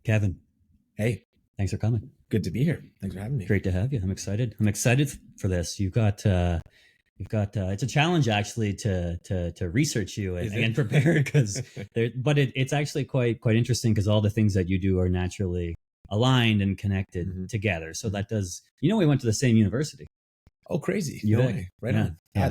Kevin, Hey, thanks for coming. good to be here. Thanks for having me. Great to have you. I'm excited. I'm excited for this. It's a challenge actually to research you and prepare because it's actually quite interesting because all the things that you do are naturally aligned and connected together. So that does, we went to the same university. Oh, crazy. You No did? way. Right Yeah. on. Yeah. I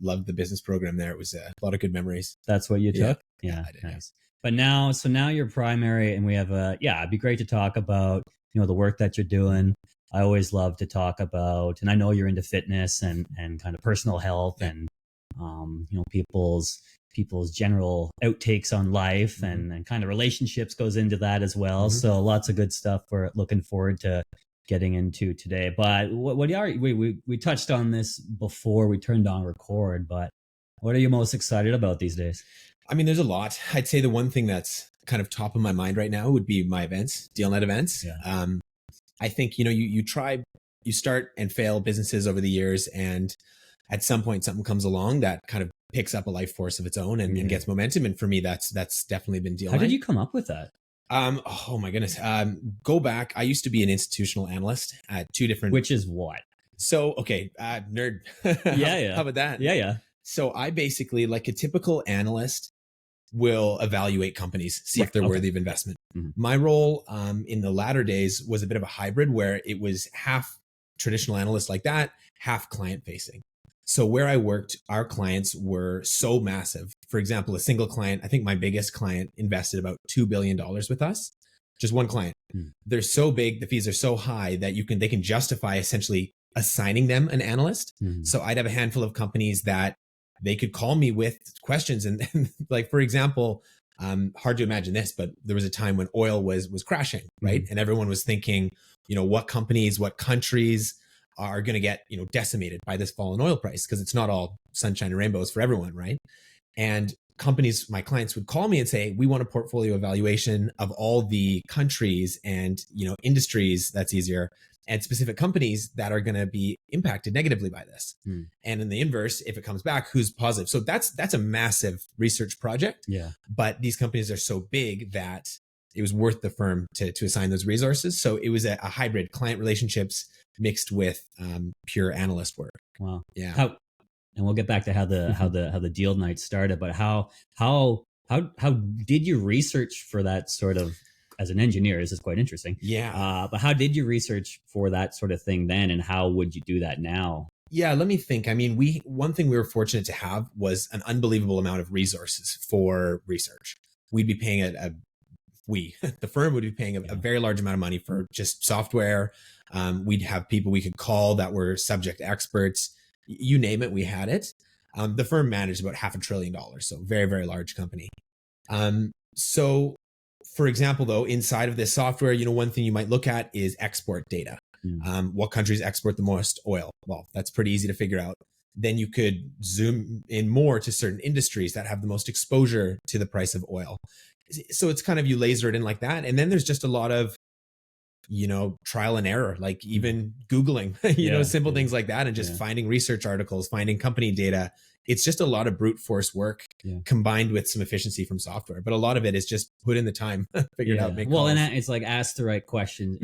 loved the business program there. It was a lot of good memories. That's what you took? Yeah, I did, yeah. Nice. But now you're primary and we have it'd be great to talk about, the work that you're doing. I always love to talk about, and I know you're into fitness and kind of personal health and, people's general outtakes on life and kind of relationships goes into that as well. So lots of good stuff we're looking forward to getting into today. But we touched on this before we turned on record, but what are you most excited about these days? I mean, there's a lot. I'd say the one thing that's kind of top of my mind right now would be my events, DLNet events. Yeah. I think, you start and fail businesses over the years, and at some point something comes along that kind of picks up a life force of its own and gets momentum. And for me, that's definitely been DLNet. How did you come up with that? Oh my goodness. Go back. I used to be an institutional analyst at two different. Which is what? So, okay, nerd. Yeah. How about that? Yeah. So I basically, like a typical analyst, will evaluate companies, see if they're worthy of investment. My role in the latter days was a bit of a hybrid where it was half traditional analyst like that, half client facing. So where I worked, our clients were so massive. For example, a single client, I think my biggest client invested about $2 billion with us, just one client. They're so big, the fees are so high that they can justify essentially assigning them an analyst. So I'd have a handful of companies that they could call me with questions. And like, for example, hard to imagine this, but there was a time when oil was crashing, right? And everyone was thinking, what companies, what countries are going to get, decimated by this fall in oil price, because it's not all sunshine and rainbows for everyone, right? And companies, my clients would call me and say, we want a portfolio evaluation of all the countries and, industries, that's easier, and specific companies that are going to be impacted negatively by this. And in the inverse, if it comes back, who's positive? So that's a massive research project. Yeah. But these companies are so big that it was worth the firm to assign those resources. So it was a hybrid client relationships mixed with pure analyst work. Wow. Yeah. And we'll get back to how the deal night started, but how did you research for that sort of, as an engineer? This is quite interesting. Yeah. But how did you research for that sort of thing then, and how would you do that now? Yeah, let me think. I mean, one thing we were fortunate to have was an unbelievable amount of resources for research. We'd be paying the firm would be paying a very large amount of money for just software. We'd have people we could call that were subject experts. You name it, we had it. The firm managed about $500 billion, so very, very large company. So, for example, though, inside of this software, one thing you might look at is export data. What countries export the most oil? Well, that's pretty easy to figure out. Then you could zoom in more to certain industries that have the most exposure to the price of oil. So it's kind of, you laser it in like that. And then there's just a lot of, trial and error, like even Googling, simple things like that, and just finding research articles, finding company data. It's just a lot of brute force work combined with some efficiency from software. But a lot of it is just put in the time, figure it out, make calls. And it's like ask the right questions,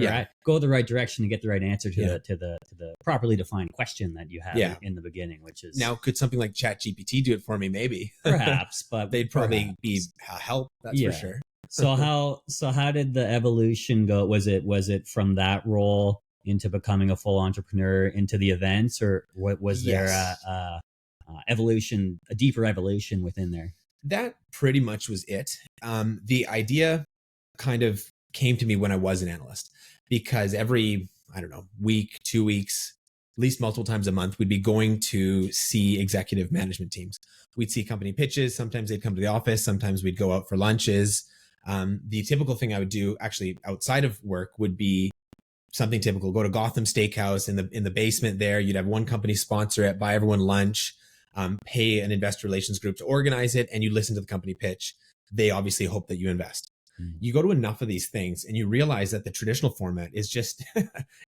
go the right direction to get the right answer to the properly defined question that you have in the beginning, which is. Now, could something like ChatGPT do it for me? Maybe. Perhaps, but they'd probably be help, that's for sure. So how did the evolution go? Was it from that role into becoming a full entrepreneur into the events, or what was there a deeper evolution within there? That pretty much was it. The idea kind of came to me when I was an analyst, because every, week, 2 weeks, at least multiple times a month, we'd be going to see executive management teams. We'd see company pitches. Sometimes they'd come to the office. Sometimes we'd go out for lunches. The typical thing I would do actually outside of work would be something typical. Go to Gotham Steakhouse in the basement there. You'd have one company sponsor it, buy everyone lunch, pay an investor relations group to organize it, and you listen to the company pitch. They obviously hope that you invest. You go to enough of these things and you realize that the traditional format is just,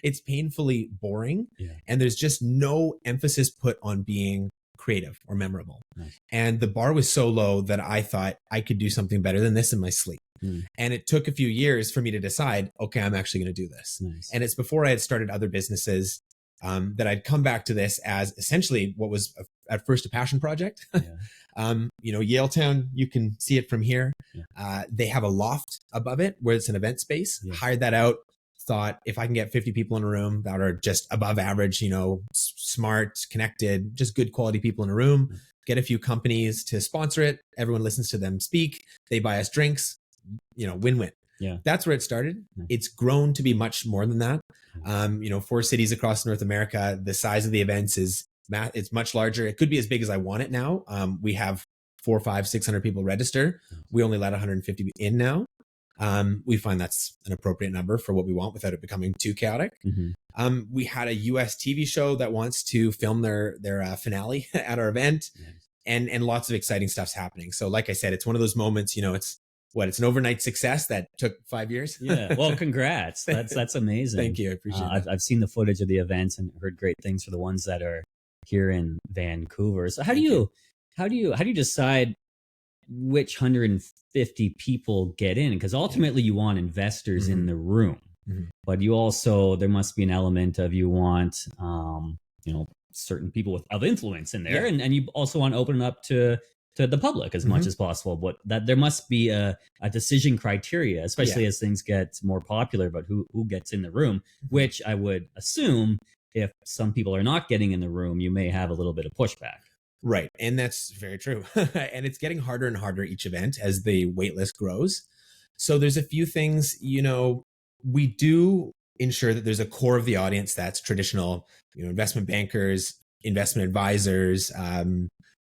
it's painfully boring. And there's just no emphasis put on being creative or memorable. Nice. And the bar was so low that I thought I could do something better than this in my sleep. And it took a few years for me to decide, okay, I'm actually going to do this. Nice. And it's before I had started other businesses that I'd come back to this as essentially what was at first a passion project. Yaletown, you can see it from here. They have a loft above it where it's an event space. Hired that out. Thought if I can get 50 people in a room that are just above average, smart, connected, just good quality people in a room, get a few companies to sponsor it. Everyone listens to them speak. They buy us drinks, win-win. That's where it started. It's grown to be much more than that. 4 cities across North America, the size of the events it's much larger. It could be as big as I want it now. We have 400, 500, 600 people register. We only let 150 in now. We find that's an appropriate number for what we want without it becoming too chaotic. We had a US TV show that wants to film their finale at our event, and lots of exciting stuff's happening. So like I said, it's one of those moments, it's an overnight success that took 5 years. Well, congrats. That's amazing. Thank you. I appreciate it. I've seen the footage of the events and heard great things for the ones that are here in Vancouver. So how do you decide which 150 people get in? Because ultimately you want investors in the room, but you also, there must be an element of you want, certain people of influence in there, and you also want to open it up to the public as much as possible. But that there must be a decision criteria, especially as things get more popular, about who gets in the room, which I would assume if some people are not getting in the room, you may have a little bit of pushback. Right. And that's very true. And it's getting harder and harder each event as the wait list grows. So there's a few things, we do ensure that there's a core of the audience that's traditional, investment bankers, investment advisors,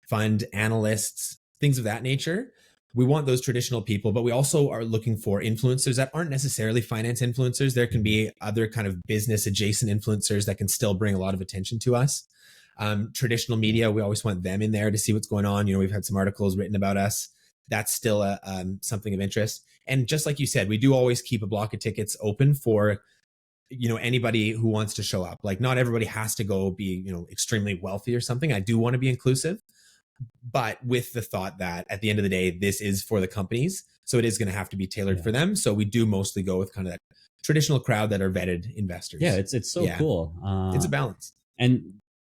fund analysts, things of that nature. We want those traditional people, but we also are looking for influencers that aren't necessarily finance influencers. There can be other kind of business adjacent influencers that can still bring a lot of attention to us. Traditional media, we always want them in there to see what's going on. We've had some articles written about us. That's still something of interest. And just like you said, we do always keep a block of tickets open for, anybody who wants to show up. Like, not everybody has to go be, extremely wealthy or something. I do want to be inclusive, but with the thought that at the end of the day, this is for the companies. So it is going to have to be tailored for them. So we do mostly go with kind of that traditional crowd that are vetted investors. Yeah, it's so cool. It's a balance.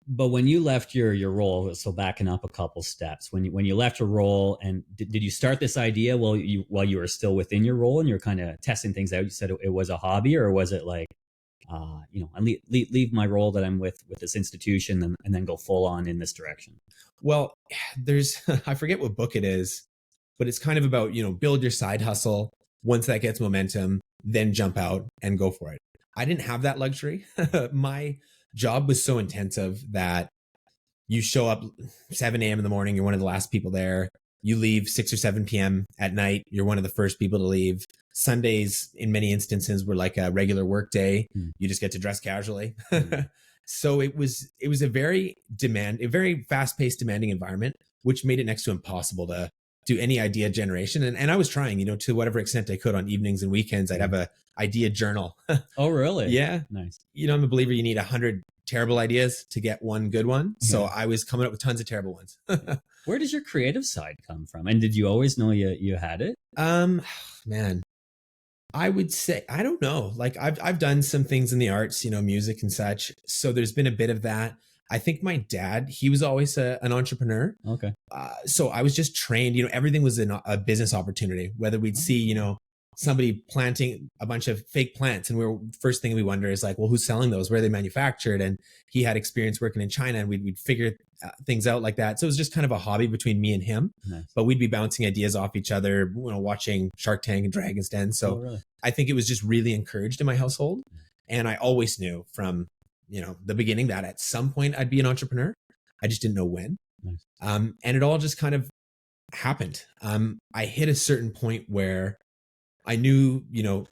But when you left your role, so backing up a couple steps, when you left your role, and did you start this idea while you were still within your role and you're kind of testing things out? You said it was a hobby, or was it like, I leave my role that I'm with this institution and then go full on in this direction? Well, I forget what book it is, but it's kind of about, build your side hustle. Once that gets momentum, then jump out and go for it. I didn't have that luxury. My job was so intensive that you show up 7 a.m. in the morning, you're one of the last people there. You leave 6 or 7 p.m. at night, you're one of the first people to leave. Sundays, in many instances, were like a regular work day. You just get to dress casually. So it was a very fast-paced, demanding environment, which made it next to impossible to do any idea generation. And I was trying, to whatever extent I could on evenings and weekends. I'd have a idea journal. Oh, really? Yeah. Nice. I'm a believer you need 100 terrible ideas to get one good one. So I was coming up with tons of terrible ones. Where does your creative side come from? And did you always know you had it? Man, I would say, I don't know. Like I've done some things in the arts, music and such. So there's been a bit of that. I think my dad, he was always an entrepreneur. Okay. So I was just trained, everything was a business opportunity, whether we'd see, somebody planting a bunch of fake plants. And first thing we wonder is like, well, who's selling those? Where are they manufactured? And he had experience working in China, and we'd figure things out like that. So it was just kind of a hobby between me and him. Nice. But we'd be bouncing ideas off each other, watching Shark Tank and Dragon's Den. So really? I think it was just really encouraged in my household. And I always knew from, the beginning that at some point I'd be an entrepreneur. I just didn't know when. Nice. And it all just kind of happened. I hit a certain point where I knew,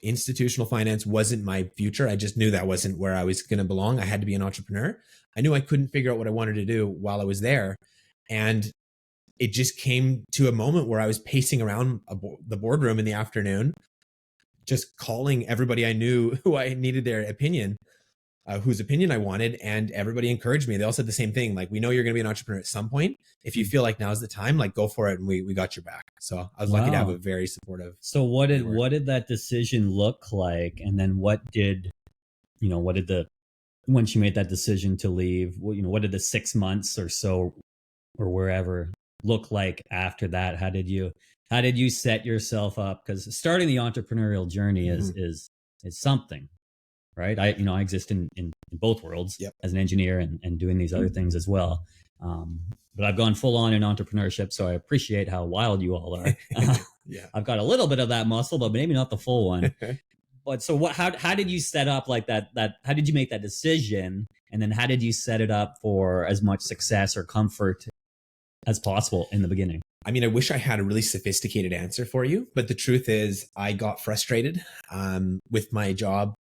institutional finance wasn't my future. I just knew that wasn't where I was going to belong. I had to be an entrepreneur. I knew I couldn't figure out what I wanted to do while I was there. And it just came to a moment where I was pacing around the boardroom in the afternoon, just calling everybody I knew who I needed their opinion. whose opinion I wanted, and everybody encouraged me. They all said the same thing. Like, we know you're going to be an entrepreneur at some point. If you feel like now's the time, like, go for it. And we got your back. So I was lucky to have a very supportive. So what did that decision look like? And then once you made that decision to leave, what did the 6 months or so or wherever look like after that? How did you set yourself up? Because starting the entrepreneurial journey is something, right? I exist in both worlds as an engineer and doing these other things as well. But I've gone full on in entrepreneurship, so I appreciate how wild you all are. I've got a little bit of that muscle, but maybe not the full one. But so how did you set up like that, how did you make that decision? And then how did you set it up for as much success or comfort as possible in the beginning? I mean, I wish I had a really sophisticated answer for you, but the truth is I got frustrated with my job.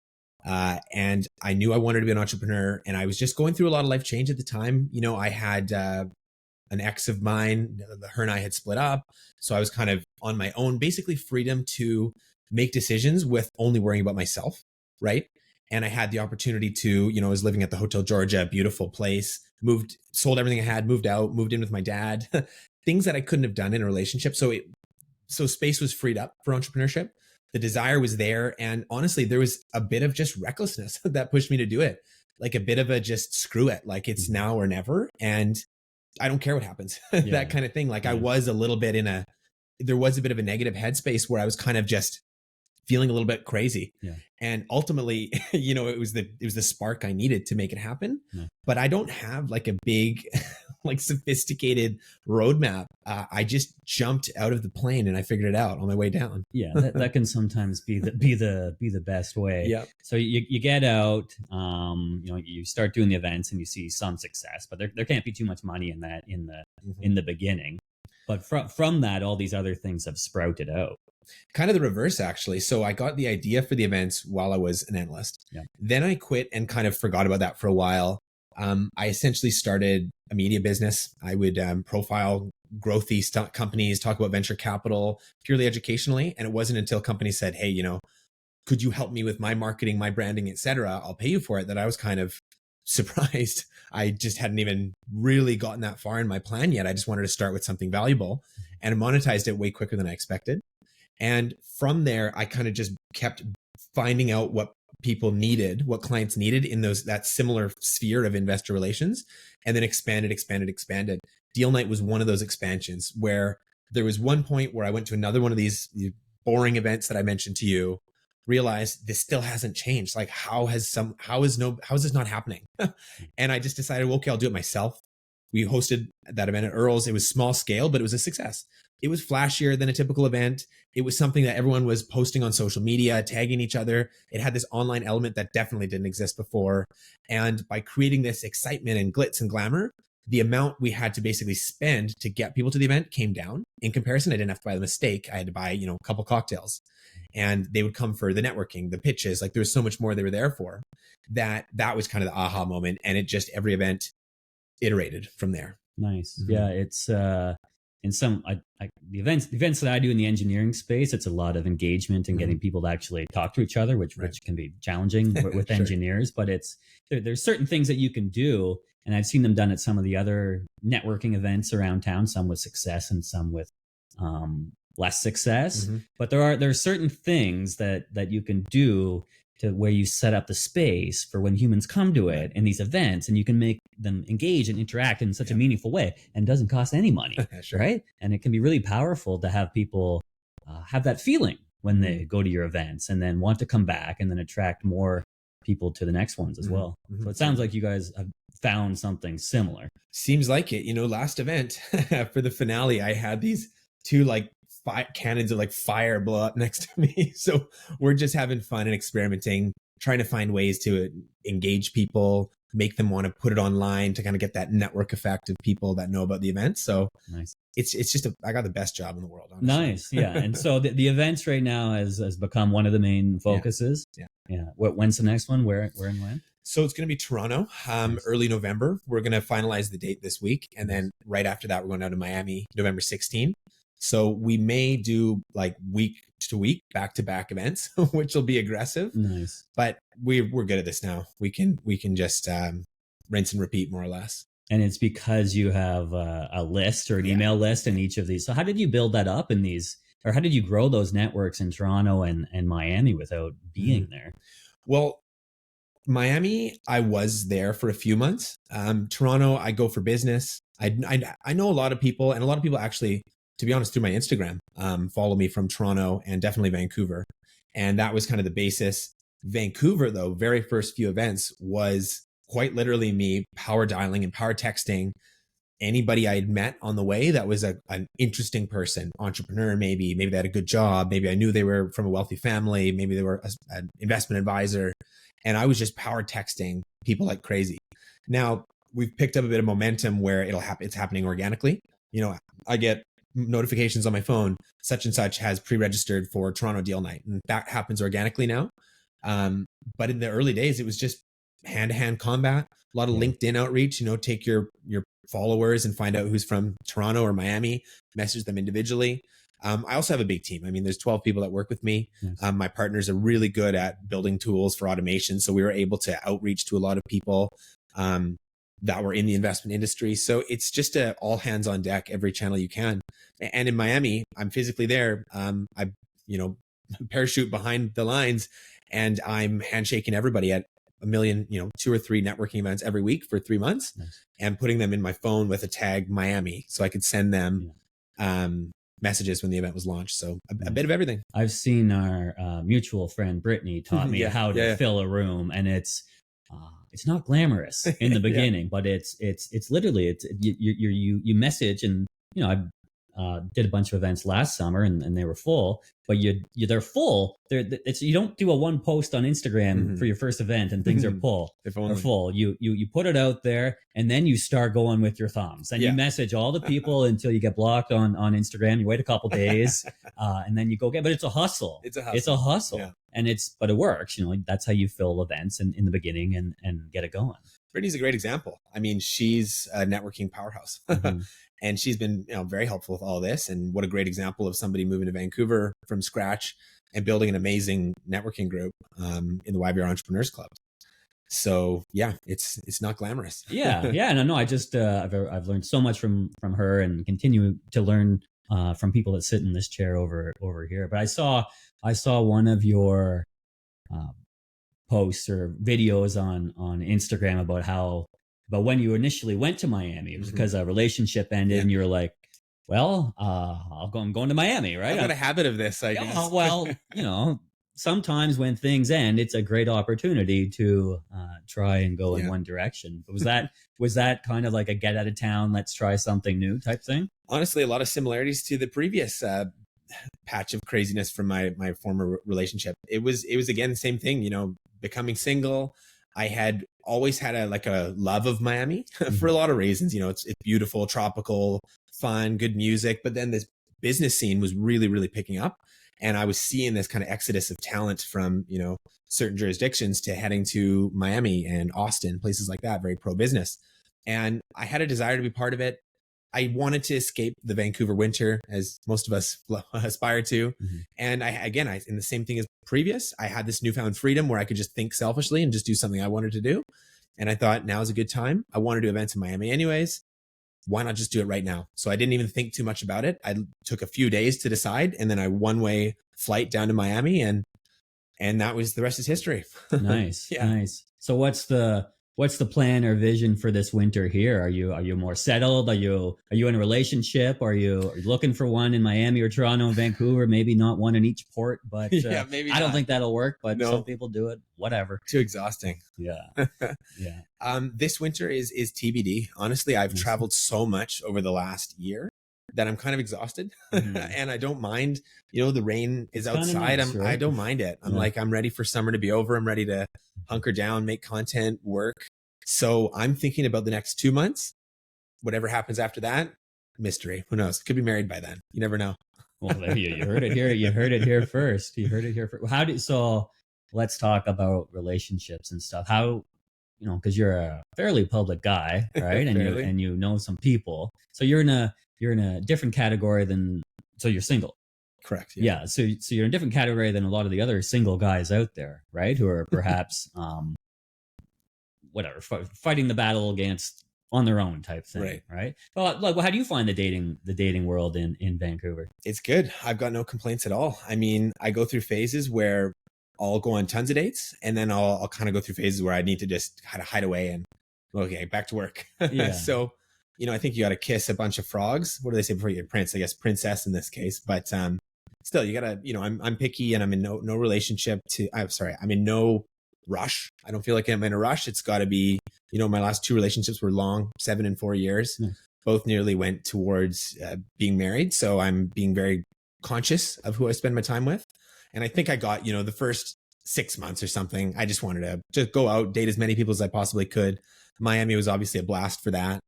And I knew I wanted to be an entrepreneur, and I was just going through a lot of life change at the time. I had an ex of mine, her and I had split up. So I was kind of on my own, basically freedom to make decisions with only worrying about myself. Right. And I had the opportunity to, I was living at the Hotel Georgia, beautiful place, sold everything I had, moved in with my dad, things that I couldn't have done in a relationship. So space was freed up for entrepreneurship. The desire was there. And honestly, there was a bit of just recklessness that pushed me to do it. Like a bit of a just screw it. Like, it's now or never. And I don't care what happens. That kind of thing. Like, I was a little bit there was a bit of a negative headspace where I was kind of just feeling a little bit crazy. And ultimately, it was the spark I needed to make it happen. But I don't have like a big, like, sophisticated roadmap. I just jumped out of the plane and I figured it out on my way down. That can sometimes be the best way. So you get out, you start doing the events and you see some success, but there can't be too much money in that in the beginning. But from that, all these other things have sprouted out. Kind of the reverse, actually. So I got the idea for the events while I was an analyst. Then I quit and kind of forgot about that for a while. I essentially started a media business. I would profile growthy companies, talk about venture capital, purely educationally. And it wasn't until companies said, hey, could you help me with my marketing, my branding, et cetera? I'll pay you for it, that I was kind of surprised. I just hadn't even really gotten that far in my plan yet. I just wanted to start with something valuable, and I monetized it way quicker than I expected. And from there, I kind of just kept finding out what people needed, what clients needed in that similar sphere of investor relations, and then expanded. Deal Night was one of those expansions where there was one point where I went to another one of these boring events that I mentioned to you, realized this still hasn't changed. Like, how is this not happening? And I just decided, well, okay, I'll do it myself. We hosted that event at Earl's. It was small scale, but it was a success. It was flashier than a typical event. It was something that everyone was posting on social media, tagging each other. It had this online element that definitely didn't exist before. And by creating this excitement and glitz and glamour, the amount we had to basically spend to get people to the event came down. In comparison, I didn't have to buy them a steak. I had to buy, a couple cocktails, and they would come for the networking, the pitches. Like, there was so much more they were there for. That was kind of the aha moment. And it just, every event iterated from there. Nice. Yeah. It's, in some, the events that I do in the engineering space, it's a lot of engagement and getting people to actually talk to each other, which can be challenging with engineers, but there's certain things that you can do. And I've seen them done at some of the other networking events around town, some with success and some with less success. But there are certain things that you can do to where you set up the space for when humans come to it in these events, and you can make them engage and interact in such a meaningful way, and doesn't cost any money, right? And it can be really powerful to have people have that feeling when they go to your events, and then want to come back, and then attract more people to the next ones as well. So it sounds like you guys have found something similar. Seems like it. Last event for the finale, I had these two cannons of fire blow up next to me. So we're just having fun and experimenting, trying to find ways to engage people, make them want to put it online, to kind of get that network effect of people that know about the event. So nice. It's just I got the best job in the world, honestly. Nice. Yeah. And so the events right now has become one of the main focuses. Yeah. When's the next one? Where and when? So it's going to be Toronto, early November. We're going to finalize the date this week. And then right after that, we're going down to Miami, November 16th. So we may do a week, back-to-back events, which will be aggressive. Nice. But we're good at this now. We can just rinse and repeat more or less. And it's because you have a list or an email list in each of these. So how did you build that up in these, or how did you grow those networks in Toronto and Miami without being there? Well, Miami, I was there for a few months. Toronto, I go for business. I know a lot of people, and a lot of people actually, to be honest, through my Instagram, follow me from Toronto and definitely Vancouver. And that was kind of the basis. Vancouver, though, very first few events was quite literally me power dialing and power texting anybody I had met on the way that was an interesting person, entrepreneur, maybe they had a good job, maybe I knew they were from a wealthy family, maybe they were an investment advisor. And I was just power texting people like crazy. Now we've picked up a bit of momentum where it's happening organically. You know, I get notifications on my phone, such and such has pre-registered for Toronto deal night. And that happens organically now. But in the early days, it was just hand-to-hand combat, a lot of LinkedIn outreach, take your followers and find out who's from Toronto or Miami, message them individually. I also have a big team. I mean, there's 12 people that work with me. Yes. My partners are really good at building tools for automation. So we were able to outreach to a lot of people that were in the investment industry. So it's just a all hands on deck, every channel you can. And in Miami, I'm physically there. I parachute behind the lines and I'm handshaking everybody at a million, 2 or 3 networking events every week for 3 months. Nice. And putting them in my phone with a tag Miami so I could send them messages when the event was launched. So a bit of everything. I've seen our mutual friend Brittany taught me how to fill a room, and it's not glamorous in the beginning, but it's literally you message, and I did a bunch of events last summer and they were full, but they're full. You don't do a one post on Instagram for your first event and things are full. You put it out there and then you start going with your thumbs and you message all the people until you get blocked on Instagram. You wait a couple days and then you go get, but it's a hustle. It's a hustle. Yeah. And but it works, that's how you fill events in the beginning and get it going. Brittany's a great example. I mean, she's a networking powerhouse. And she's been very helpful with all this. And what a great example of somebody moving to Vancouver from scratch and building an amazing networking group in the YVR Entrepreneurs Club. So yeah, it's not glamorous. No. I just I've learned so much from her and continue to learn from people that sit in this chair over here. But I saw one of your posts or videos on Instagram about when you initially went to Miami. It was because a relationship ended and you were like, well, I'm going to Miami, right? I've got a habit of this, I guess. Well, sometimes when things end, it's a great opportunity to try and go in one direction. But was that kind of like a get out of town, let's try something new type thing? Honestly, a lot of similarities to the previous patch of craziness from my former relationship. It was again the same thing, becoming single. I had always had a love of Miami for a lot of reasons. It's beautiful, tropical, fun, good music. But then this business scene was really, really picking up. And I was seeing this kind of exodus of talent from, certain jurisdictions to heading to Miami and Austin, places like that, very pro-business. And I had a desire to be part of it. I wanted to escape the Vancouver winter, as most of us aspire to. And in the same thing as previous, I had this newfound freedom where I could just think selfishly and just do something I wanted to do. And I thought, now is a good time. I want to do events in Miami anyways. Why not just do it right now? So I didn't even think too much about it. I took a few days to decide, and then I one-way flight down to Miami, and that was the rest is history. Nice. Nice. So what's the plan or vision for this winter here? Are you more settled? Are you in a relationship? Are you looking for one in Miami or Toronto and Vancouver? Maybe not one in each port, but maybe I don't think that'll work, but some people do it. Whatever. Too exhausting. Yeah. This winter is TBD. Honestly, I've traveled so much over the last year that I'm kind of exhausted and I don't mind, the rain is outside. Nice, right? I don't mind it. I'm ready for summer to be over. I'm ready to hunker down, make content, work. So I'm thinking about the next 2 months. Whatever happens after that, mystery. Who knows? Could be married by then. You never know. Well, you heard it here. You heard it here first. So let's talk about relationships and stuff. How, because you're a fairly public guy, right? And you know some people. So you're in a different category so you're single. Correct. Yeah. So you're in a different category than a lot of the other single guys out there, right? Who are perhaps, whatever, fighting the battle against on their own type thing, right? Well, like, how do you find the dating world in Vancouver? It's good. I've got no complaints at all. I mean, I go through phases where I'll go on tons of dates, and then I'll kind of go through phases where I need to just kind of hide away and, okay, back to work. Yeah. So, I think you got to kiss a bunch of frogs. What do they say before you get prince? I guess princess in this case, but still, you gotta, I'm picky, and I'm in no relationship to. I'm in no rush. I don't feel like I'm in a rush. It's got to be, my last 2 relationships were long, 7 and 4 years. Nice. Both nearly went towards being married. So I'm being very conscious of who I spend my time with. And I think I got, the first 6 months or something, I just wanted to just go out, date as many people as I possibly could. Miami was obviously a blast for that.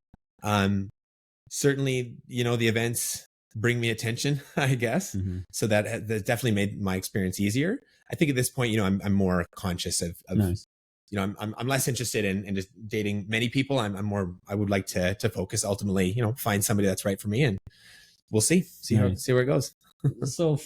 Certainly, the events bring me attention, I guess. Mm-hmm. So that definitely made my experience easier. I think at this point, I'm more conscious of nice. I'm less interested in just dating many people. I'm more, I would like to focus ultimately, find somebody that's right for me, and we'll see where it goes. So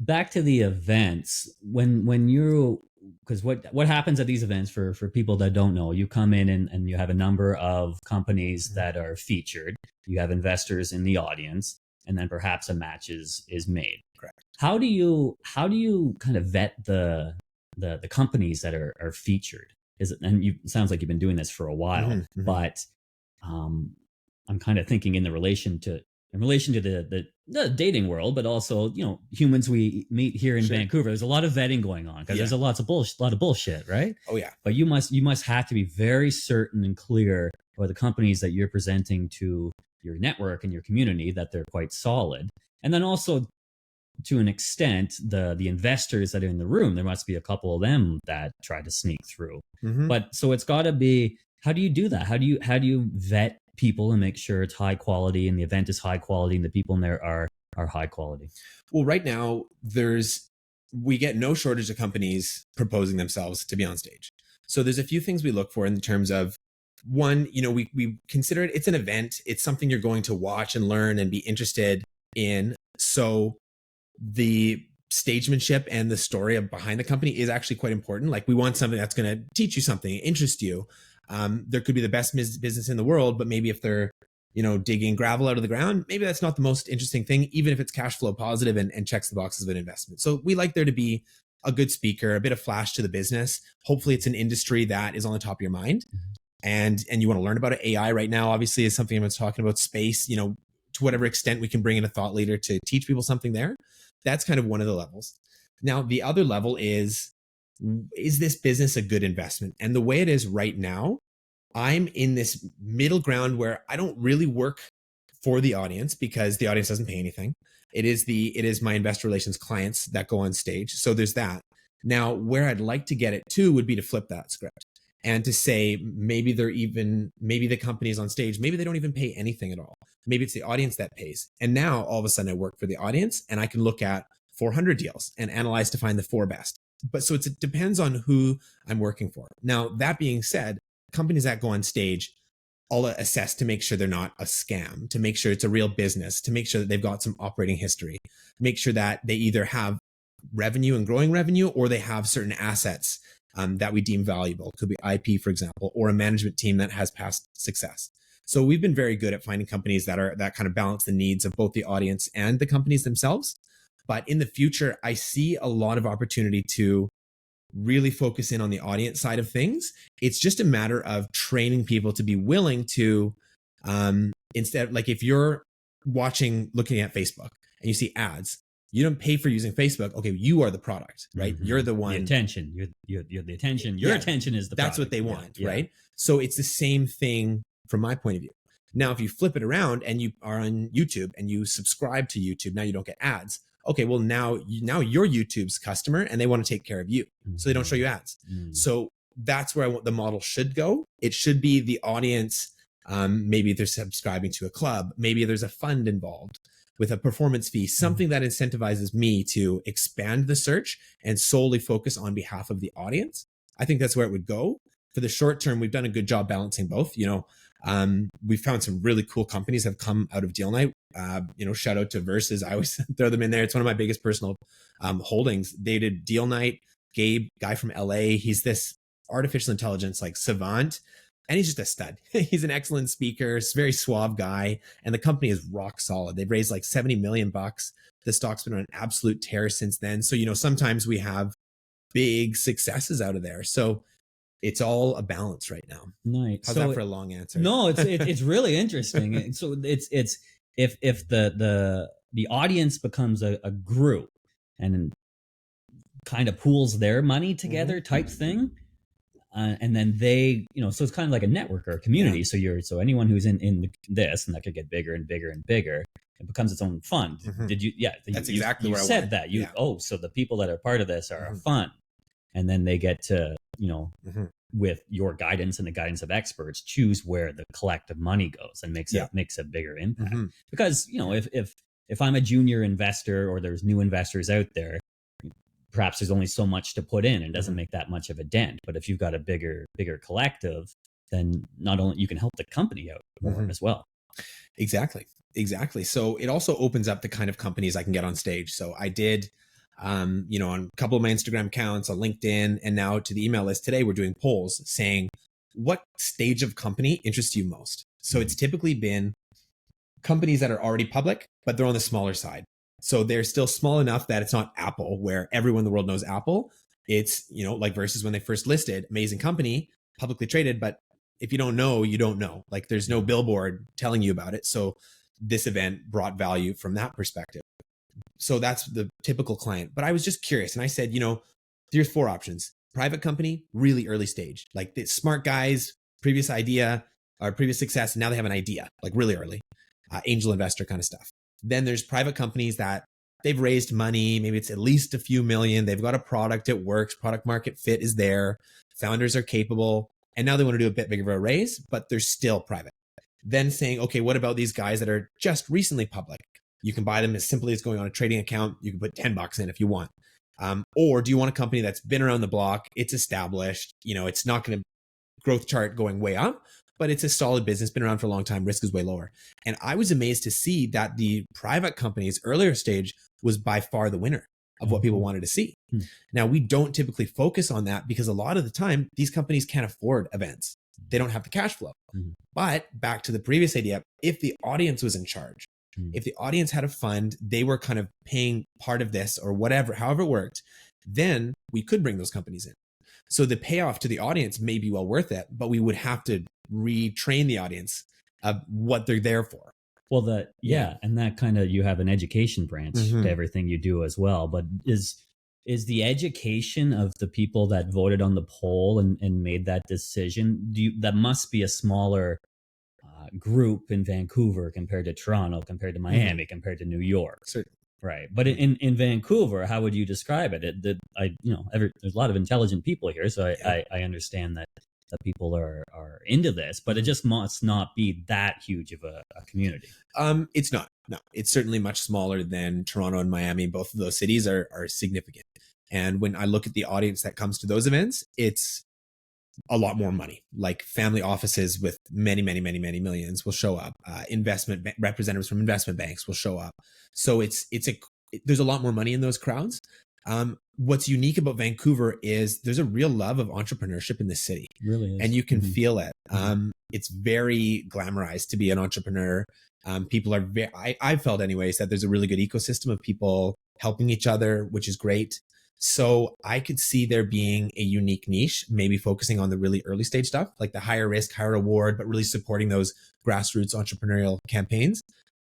back to the events, when you, because what happens at these events for people that don't know, you come in and you have a number of companies that are featured, you have investors in the audience, and then perhaps a match is made. Correct. How do you kind of vet the companies that are featured? It sounds like you've been doing this for a while, mm-hmm. but I'm kind of thinking in relation to the dating world, but also, humans we meet here in Vancouver. There's a lot of vetting going on because there's a lot of bullshit, right? Oh yeah. But you must have to be very certain and clear about the companies that you're presenting to your network and your community, that they're quite solid. And then also, to an extent, the investors that are in the room, there must be a couple of them that try to sneak through. Mm-hmm. But so it's got to be, how do you do that? How do you vet people and make sure it's high quality and the event is high quality and the people in there are high quality? Well, right now we get no shortage of companies proposing themselves to be on stage. So there's a few things we look for in terms of, one, we consider it's an event. It's something you're going to watch and learn and be interested in. So the stagemanship and the story behind the company is actually quite important. Like, we want something that's going to teach you something, interest you. There could be the best business in the world, but maybe if they're, digging gravel out of the ground, maybe that's not the most interesting thing, even if it's cash flow positive and checks the boxes of an investment. So we like there to be a good speaker, a bit of flash to the business. Hopefully it's an industry that is on the top of your mind. And you want to learn about it. AI right now, obviously, is something everyone's talking about. Space, to whatever extent we can bring in a thought leader to teach people something there. That's kind of one of the levels. Now, the other level is this business a good investment? And the way it is right now, I'm in this middle ground where I don't really work for the audience because the audience doesn't pay anything. It is my investor relations clients that go on stage. So there's that. Now, where I'd like to get it to would be to flip that script and to say, maybe the companies on stage, maybe they don't even pay anything at all. Maybe it's the audience that pays. And now all of a sudden I work for the audience and I can look at 400 deals and analyze to find the 4 best. But so it depends on who I'm working for. Now, that being said, companies that go on stage, I'll assess to make sure they're not a scam, to make sure it's a real business, to make sure that they've got some operating history, make sure that they either have revenue and growing revenue, or they have certain assets that we deem valuable. It could be IP, for example, or a management team that has past success. So we've been very good at finding companies that kind of balance the needs of both the audience and the companies themselves. But in the future, I see a lot of opportunity to really focus in on the audience side of things. It's just a matter of training people to be willing to, instead, like if you're looking at Facebook and you see ads, you don't pay for using Facebook. Okay, you are the product, right? Mm-hmm. You're the one. The attention. You're the attention. Your attention is the product. That's what they want, right? So it's the same thing from my point of view. Now, if you flip it around and you are on YouTube and you subscribe to YouTube, now you don't get ads. Okay, well, now you're YouTube's customer and they want to take care of you. Mm-hmm. So they don't show you ads. Mm-hmm. So that's where the model should go. It should be the audience. Maybe they're subscribing to a club. Maybe there's a fund involved with a performance fee, something that incentivizes me to expand the search and solely focus on behalf of the audience. I think that's where it would go. For the short term, we've done a good job balancing both. We've found some really cool companies have come out of Deal Night. Shout out to Versus. I always throw them in there. It's one of my biggest personal holdings. They did deal night. Gabe, guy from LA, he's this artificial intelligence like savant, and he's just a stud. He's an excellent speaker, very suave guy, and the company is rock solid. They've raised like $70 million. The stock's been on an absolute tear since then. So, sometimes we have big successes out of there. So it's all a balance right now. Nice. How's that for a long answer? No, it's really interesting. So it's if the audience becomes a group and kind of pools their money together type thing, and then they, so it's kind of like a network or a community. Yeah. So anyone who's in this, and that could get bigger and bigger and bigger, it becomes its own fund. Did you? Yeah, that's exactly you what said I that. So the people that are part of this are a fund, and then they get to, with your guidance and the guidance of experts, choose where the collective money goes and makes a bigger impact. Because if I'm a junior investor or there's new investors out there, perhaps there's only so much to put in and doesn't make that much of a dent. But if you've got a bigger collective, then not only you can help the company out more as well. Exactly. So it also opens up the kind of companies I can get on stage. So I did, on a couple of my Instagram accounts, on LinkedIn, and now to the email list today, we're doing polls saying what stage of company interests you most. So it's typically been companies that are already public, but they're on the smaller side. So they're still small enough that it's not Apple, where everyone in the world knows Apple. It's, like Versus when they first listed, amazing company, publicly traded, but if you don't know, you don't know. Like there's no billboard telling you about it. So this event brought value from that perspective. So that's the typical client. But I was just curious. And I said, there's 4 options. Private company, really early stage. Like the smart guys, previous idea or previous success. Now they have an idea, like really early. Angel investor kind of stuff. Then there's private companies that they've raised money. Maybe it's at least a few million. They've got a product. It works. Product market fit is there. Founders are capable. And now they want to do a bit bigger of a raise, but they're still private. Then saying, okay, what about these guys that are just recently public? You can buy them as simply as going on a trading account. You can put $10 in if you want. Or do you want a company that's been around the block? It's established. It's not going to growth chart going way up, but it's a solid business, been around for a long time. Risk is way lower. And I was amazed to see that the private companies earlier stage was by far the winner of what people wanted to see. Now, we don't typically focus on that because a lot of the time, these companies can't afford events. They don't have the cash flow. But back to the previous idea, if the audience was in charge, if the audience had a fund, they were kind of paying part of this or whatever, however it worked, then we could bring those companies in. So the payoff to the audience may be well worth it, but we would have to retrain the audience of what they're there for. Well, and that kind of, you have an education branch to everything you do as well. But is the education of the people that voted on the poll and made that decision, that must be a smaller group in Vancouver compared to Toronto, compared to Miami, compared to New York. Certainly. Right. But in Vancouver, how would you describe it? There's a lot of intelligent people here, so I understand that people are into this, but it just must not be that huge of a community. It's not. No, it's certainly much smaller than Toronto and Miami. Both of those cities are significant. And when I look at the audience that comes to those events, it's a lot more money. Like family offices with many, many, many, many millions will show up. Investment representatives from investment banks will show up. So there's a lot more money in those crowds. What's unique about Vancouver is there's a real love of entrepreneurship in the city. It really is. And you can feel it. It's very glamorized to be an entrepreneur. People are I felt anyways that there's a really good ecosystem of people helping each other, which is great. So I could see there being a unique niche, maybe focusing on the really early stage stuff, like the higher risk, higher reward, but really supporting those grassroots entrepreneurial campaigns.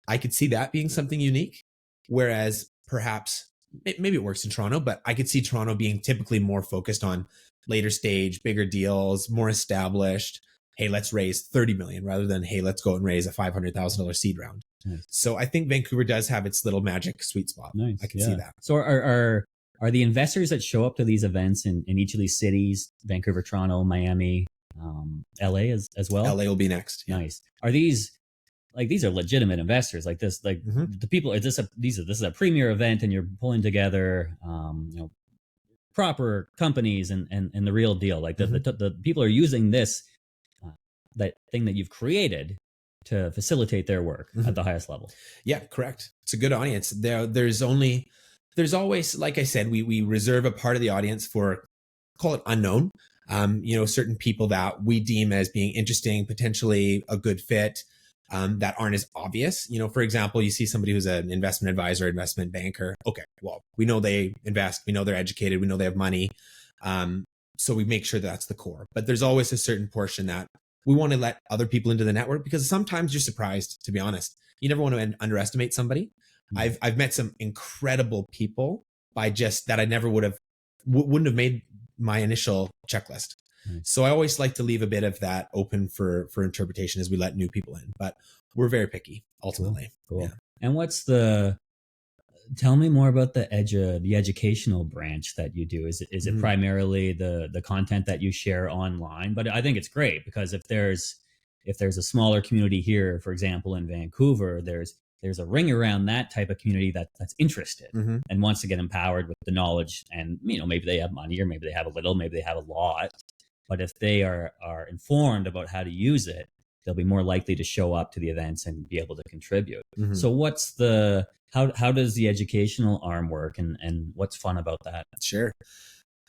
I could see that being something unique. Whereas perhaps maybe it works in Toronto, but I could see Toronto being typically more focused on later stage, bigger deals, more established. Hey, let's raise 30 million rather than, hey, let's go and raise a $500,000 seed round. Nice. So I think Vancouver does have its little magic sweet spot. Nice. I can see that. So are the investors that show up to these events in each of these cities, Vancouver, Toronto, Miami, LA as well? LA will be next. Yeah. Nice. Are these are legitimate investors like this? Like the people, this is a premier event and you're pulling together, proper companies and the real deal. Like the people are using this, that thing that you've created to facilitate their work at the highest level. Yeah, correct. It's a good audience. There's always, like I said, we reserve a part of the audience for, call it unknown, certain people that we deem as being interesting, potentially a good fit, that aren't as obvious. For example, you see somebody who's an investment advisor, investment banker. Okay, well, we know they invest, we know they're educated, we know they have money. So we make sure that's the core. But there's always a certain portion that we want to let other people into the network, because sometimes you're surprised, to be honest. You never want to underestimate somebody. I've met some incredible people by just that I never wouldn't have made my initial checklist. So I always like to leave a bit of that open for interpretation as we let new people in, but we're very picky ultimately. Cool. Yeah. And tell me more about the educational branch that you do. Is it primarily the content that you share online? But I think it's great, because if there's a smaller community here, for example, in Vancouver, there's a ring around that type of community that's interested and wants to get empowered with the knowledge. And maybe they have money, or maybe they have a little, maybe they have a lot. But if they are informed about how to use it, they'll be more likely to show up to the events and be able to contribute. So how does the educational arm work, and what's fun about that? Sure.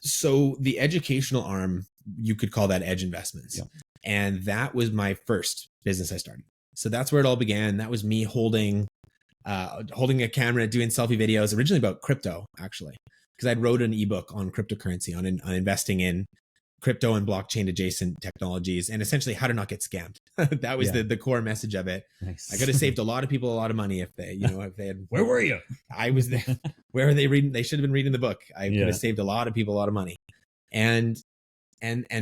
So the educational arm, you could call that Edge Investments. Yeah. And that was my first business I started. So that's where it all began. That was me holding a camera, doing selfie videos, originally about crypto, actually, because I'd wrote an ebook on cryptocurrency, on investing in crypto and blockchain adjacent technologies, and essentially how to not get scammed. That was the core message of it. Nice. I could have saved a lot of people a lot of money if they had. Where were you? I was there. Where are they reading? They should have been reading the book. I could have saved a lot of people a lot of money. And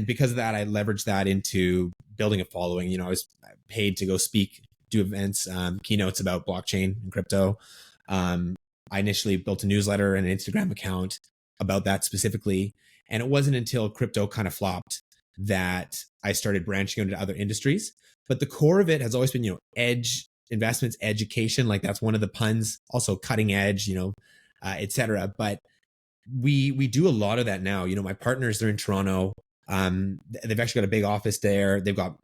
because of that, I leveraged that into building a following. I was paid to go speak, do events, keynotes about blockchain and crypto. I initially built a newsletter and an Instagram account about that specifically. And it wasn't until crypto kind of flopped that I started branching into other industries. But the core of it has always been, edge investments, education. Like that's one of the puns. Also cutting edge, et cetera. But we do a lot of that now. My partners, they're in Toronto. They've actually got a big office there. They've got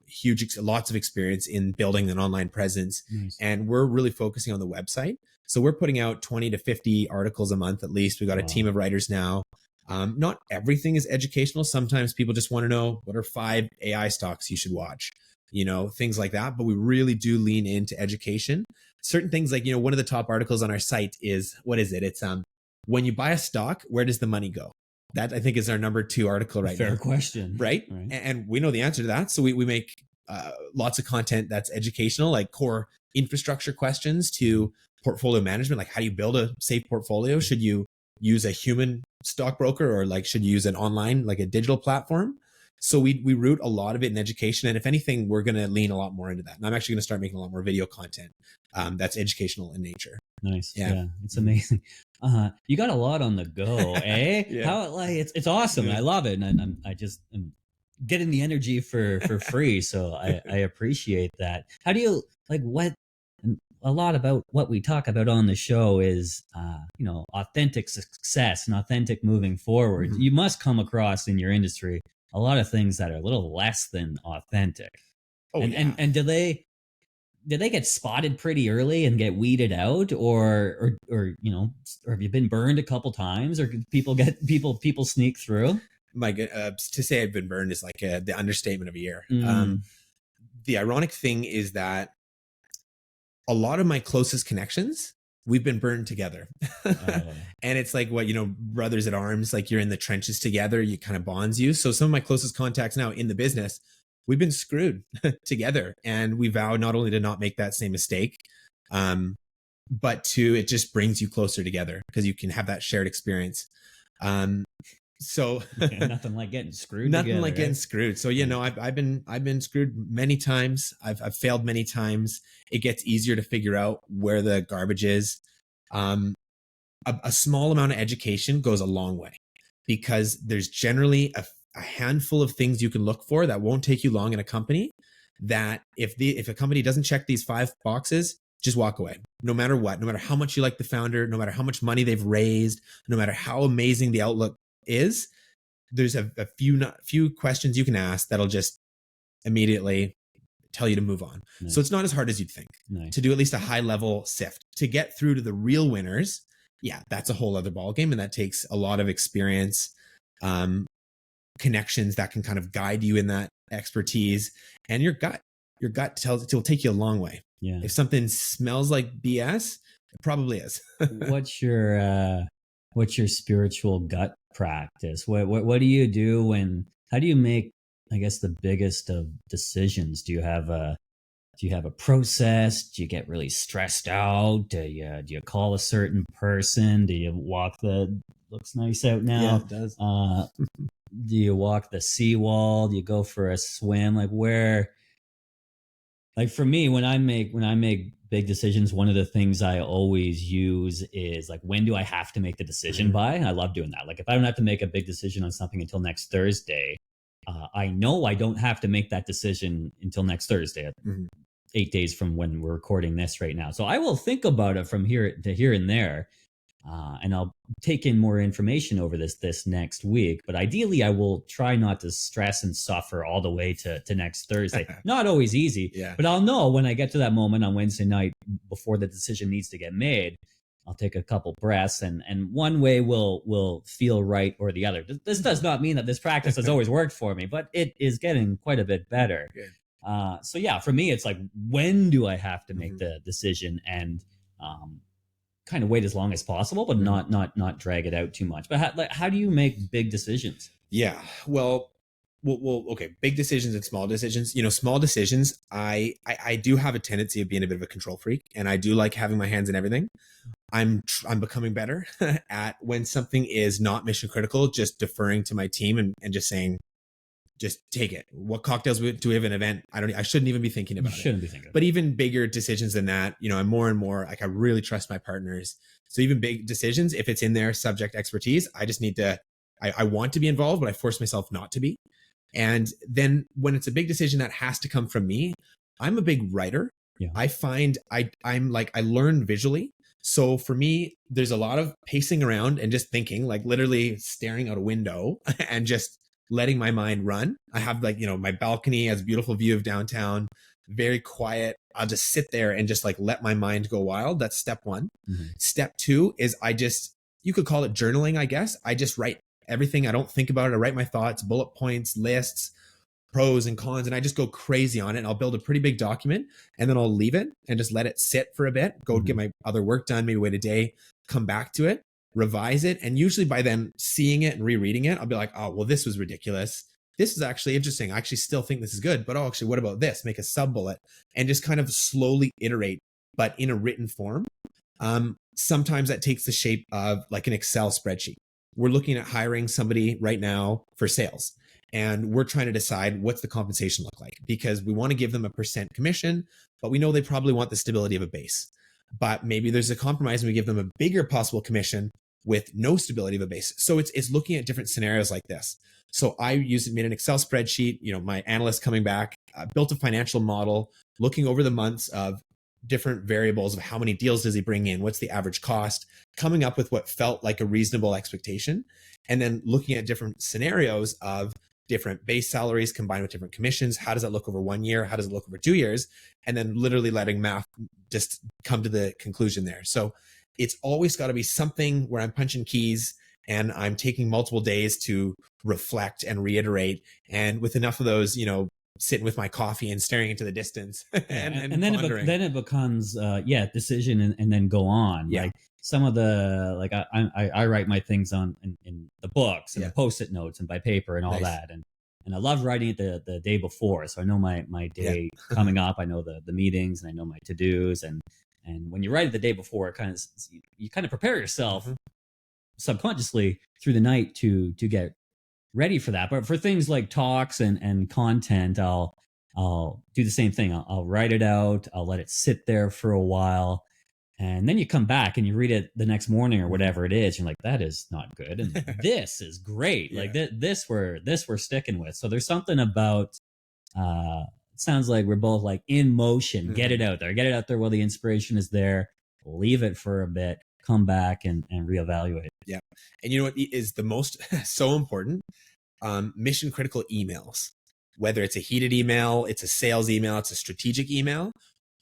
lots of experience in building an online presence. Nice. And we're really focusing on the website. So we're putting out 20 to 50 articles a month, at least. We've got a team of writers now. Not everything is educational. Sometimes people just want to know, what are 5 AI stocks you should watch, things like that. But we really do lean into education. Certain things like, one of the top articles on our site is, what is it? It's when you buy a stock, where does the money go? That I think is our number 2 article right now. Fair question. Right? And we know the answer to that. So we make lots of content that's educational, like core infrastructure questions to portfolio management. Like, how do you build a safe portfolio? Should you use a human stockbroker, or should you use an online, like a digital platform? So we root a lot of it in education. And if anything, we're going to lean a lot more into that. And I'm actually going to start making a lot more video content that's educational in nature. Nice. Yeah. It's amazing. You got a lot on the go, eh? Yeah. How it's awesome. Yeah. I love it. And I'm getting the energy for free. So I appreciate that. How do you a lot about what we talk about on the show is, authentic success and authentic moving forward. You must come across in your industry a lot of things that are a little less than authentic. And do they get spotted pretty early and get weeded out, or have you been burned a couple times, or people sneak through? To say I've been burned is like the understatement of a year. The ironic thing is that a lot of my closest connections, we've been burned together. And it's like brothers at arms, like you're in the trenches together, you kind of bonds you. So some of my closest contacts now in the business, we've been screwed together, and we vow not only to not make that same mistake, but it just brings you closer together because you can have that shared experience. So nothing like getting screwed. Getting screwed. So I've been screwed many times. I've failed many times. It gets easier to figure out where the garbage is. A small amount of education goes a long way, because there's generally a handful of things you can look for that won't take you long in a company. That if a company doesn't check these 5 boxes, just walk away. No matter what, no matter how much you like the founder, no matter how much money they've raised, no matter how amazing the outlook is, there's a few questions you can ask that'll just immediately tell you to move on. Nice. So it's not as hard as you'd think to do at least a high level sift. To get through to the real winners, yeah, that's a whole other ballgame. And that takes a lot of experience, connections that can kind of guide you in that expertise, and your gut tells it will take you a long way. Yeah. If something smells like BS, it probably is. What's your spiritual gut practice? What do you do how do you make, I guess, the biggest of decisions? Do you have a process? Do you get really stressed out? Do you call a certain person? Do you walk looks nice out now? Yeah, it does. Do you walk the seawall? Do you go for a swim? Like for me, when I make big decisions, one of the things I always use is like, when do I have to make the decision by? I love doing that. Like if I don't have to make a big decision on something until next Thursday, I know I don't have to make that decision until next Thursday, 8 days from when we're recording this right now. So I will think about it from here to here and there. And I'll take in more information over this next week. But ideally, I will try not to stress and suffer all the way to next Thursday. Not always easy, but I'll know when I get to that moment on Wednesday night before the decision needs to get made. I'll take a couple breaths, and one way will feel right or the other. This does not mean that this practice has always worked for me, but it is getting quite a bit better. So yeah, for me, it's like, when do I have to make the decision, and kind of wait as long as possible, but not drag it out too much. But how do you make big decisions? Yeah, well, okay, big decisions and small decisions. Small decisions, I do have a tendency of being a bit of a control freak, and I do like having my hands in everything. I'm becoming better at, when something is not mission critical, just deferring to my team and just saying, just take it. What cocktails do we have an event? I shouldn't even be thinking about it. But even bigger decisions than that, I'm more and more like, I really trust my partners. So even big decisions, if it's in their subject expertise, I just need to, I want to be involved, but I force myself not to be. And then when it's a big decision that has to come from me, I'm a big writer. Yeah. I find I'm like, I learn visually. So for me, there's a lot of pacing around and just thinking, like literally staring out a window and just letting my mind run. I have my balcony has a beautiful view of downtown, very quiet. I'll just sit there and just like let my mind go wild. That's step one. Step two is you could call it journaling, I guess. I just write everything. I don't think about it. I write my thoughts, bullet points, lists, pros and cons, and I just go crazy on it. And I'll build a pretty big document, and then I'll leave it and just let it sit for a bit, go get my other work done, maybe wait a day, come back to it, revise it. And usually by then seeing it and rereading it, I'll be like, oh, well, this was ridiculous. This is actually interesting. I actually still think this is good, but actually, what about this? Make a sub bullet and just kind of slowly iterate, but in a written form. Sometimes that takes the shape of like an Excel spreadsheet. We're looking at hiring somebody right now for sales, and we're trying to decide what's the compensation look like, because we want to give them a % commission, but we know they probably want the stability of a base. But maybe there's a compromise and we give them a bigger possible commission with no stability of a base. So it's looking at different scenarios like this. So I made an Excel spreadsheet, my analyst coming back, built a financial model, looking over the months of different variables of how many deals does he bring in, what's the average cost, coming up with what felt like a reasonable expectation, and then looking at different scenarios of different base salaries combined with different commissions. How does that look over 1 year? How does it look over 2 years? And then literally letting math just come to the conclusion there. So it's always got to be something where I'm punching keys and I'm taking multiple days to reflect and reiterate. And with enough of those, sitting with my coffee and staring into the distance and then it becomes decision and then go on. Yeah. Like some of the, like I write my things in the books and the Post-it notes and by paper and all that. And I love writing it the day before. So I know my day coming up, I know the meetings, and I know my to-dos. And when you write it the day before, you kind of prepare yourself subconsciously through the night to get ready for that. But for things like talks and content, I'll do the same thing. I'll write it out. I'll let it sit there for a while. And then you come back and you read it the next morning or whatever it is. You're like, that is not good. And this is great. Like this we're sticking with. So there's something about, it sounds like we're both like in motion. Get it out there while the inspiration is there. Leave it for a bit, come back and reevaluate. Yeah. And you know what is the most so important? Mission critical emails. whether it's a heated email, it's a sales email, it's a strategic email,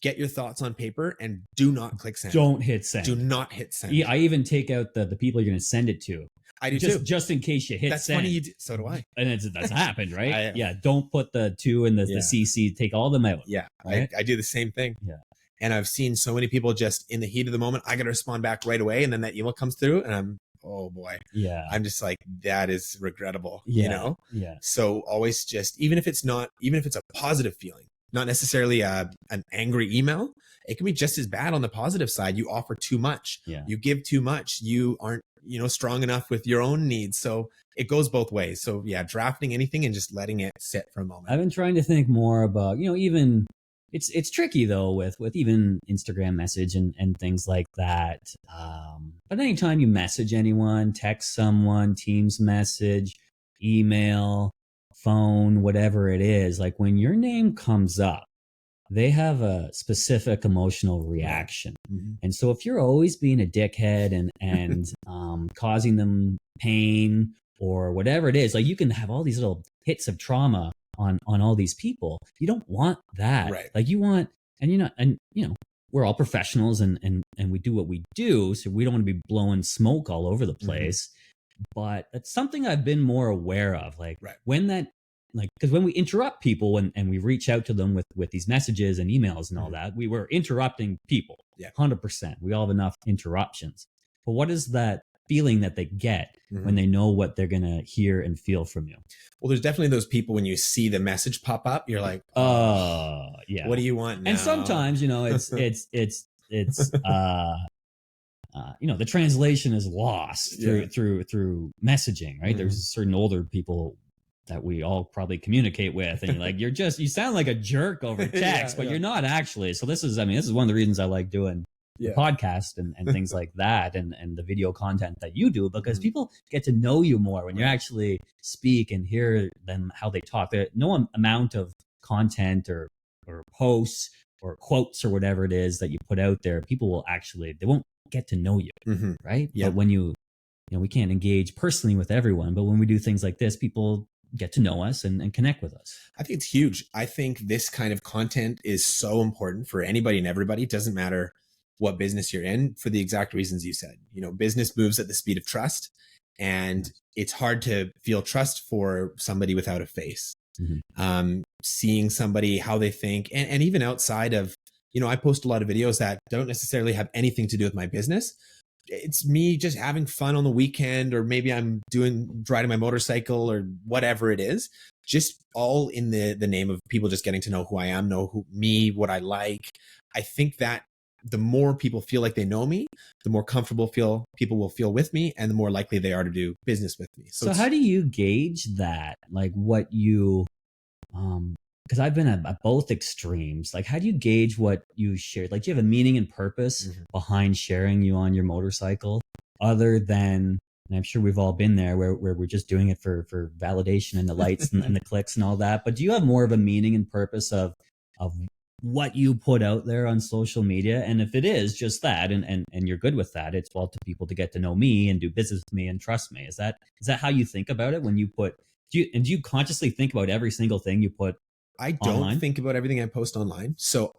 get your thoughts on paper and do not click send. Don't hit send. Do not hit send. I even take out the people you're going to send it to. I do too. Just in case you hit That's send. funny. You do. So do I. And that's happened, right? Yeah. Don't put the to and the CC. Take all of them out. Yeah. Right? I do the same thing. Yeah. And I've seen so many people just in the heat of the moment, I got to respond back right away. And then that email comes through and I'm, oh boy. Yeah. I'm just like, that is regrettable, yeah. you know? Yeah. So always just, even if it's a positive feeling, not necessarily an angry email, it can be just as bad on the positive side. You offer too much. Yeah. You give too much. You aren't, strong enough with your own needs. So it goes both ways. So yeah, drafting anything and just letting it sit for a moment. I've been trying to think more about, even it's tricky though with even Instagram message and things like that. But anytime you message anyone, text someone, Teams message, email, phone, whatever it is, like when your name comes up, they have a specific emotional reaction. Mm-hmm. And so if you're always being a dickhead and causing them pain or whatever it is, like you can have all these little hits of trauma on all these people. You don't want that. Right. Like you want, we're all professionals and we do what we do. So we don't want to be blowing smoke all over the place. Mm-hmm. But it's something I've been more aware of. Like when that, because when we interrupt people and we reach out to them with these messages and emails and all that, we were interrupting people. Yeah. 100%. We all have enough interruptions. But what is that feeling that they get when they know what they're going to hear and feel from you? Well, there's definitely those people when you see the message pop up, you're like, yeah. What do you want now? And sometimes, it's the translation is lost through messaging, right? Mm-hmm. There's certain older people that we all probably communicate with, and you're like, you sound like a jerk over text, but you're not actually. So this is one of the reasons I like doing the podcast and things like that, and the video content that you do, because people get to know you more when you actually speak and hear them, how they talk. No amount of content or posts or quotes or whatever it is that you put out there, people will they won't get to know you, right? Yeah. But when we can't engage personally with everyone, but when we do things like this, people get to know us and connect with us. I think it's huge. I think this kind of content is so important for anybody and everybody. It doesn't matter what business you're in, for the exact reasons you said. Business moves at the speed of trust, and it's hard to feel trust for somebody without a face. Mm-hmm. Seeing somebody, how they think, and even outside of, I post a lot of videos that don't necessarily have anything to do with my business. It's me just having fun on the weekend, or maybe I'm riding my motorcycle or whatever it is, just all in the name of people just getting to know who I am, what I like. I think that the more people feel like they know me, the more comfortable people will feel with me, and the more likely they are to do business with me. So how do you gauge that? Like what you, because I've been at both extremes. Like, how do you gauge what you share? Like, do you have a meaning and purpose behind sharing you on your motorcycle, other than, and I'm sure we've all been there, where we're just doing it for validation and the lights and the clicks and all that. But do you have more of a meaning and purpose of what you put out there on social media? And if it is just that, and you're good with that, it's to people to get to know me and do business with me and trust me. Is that how you think about it when you put? Do you consciously think about every single thing you put? I don't think about everything I post online. So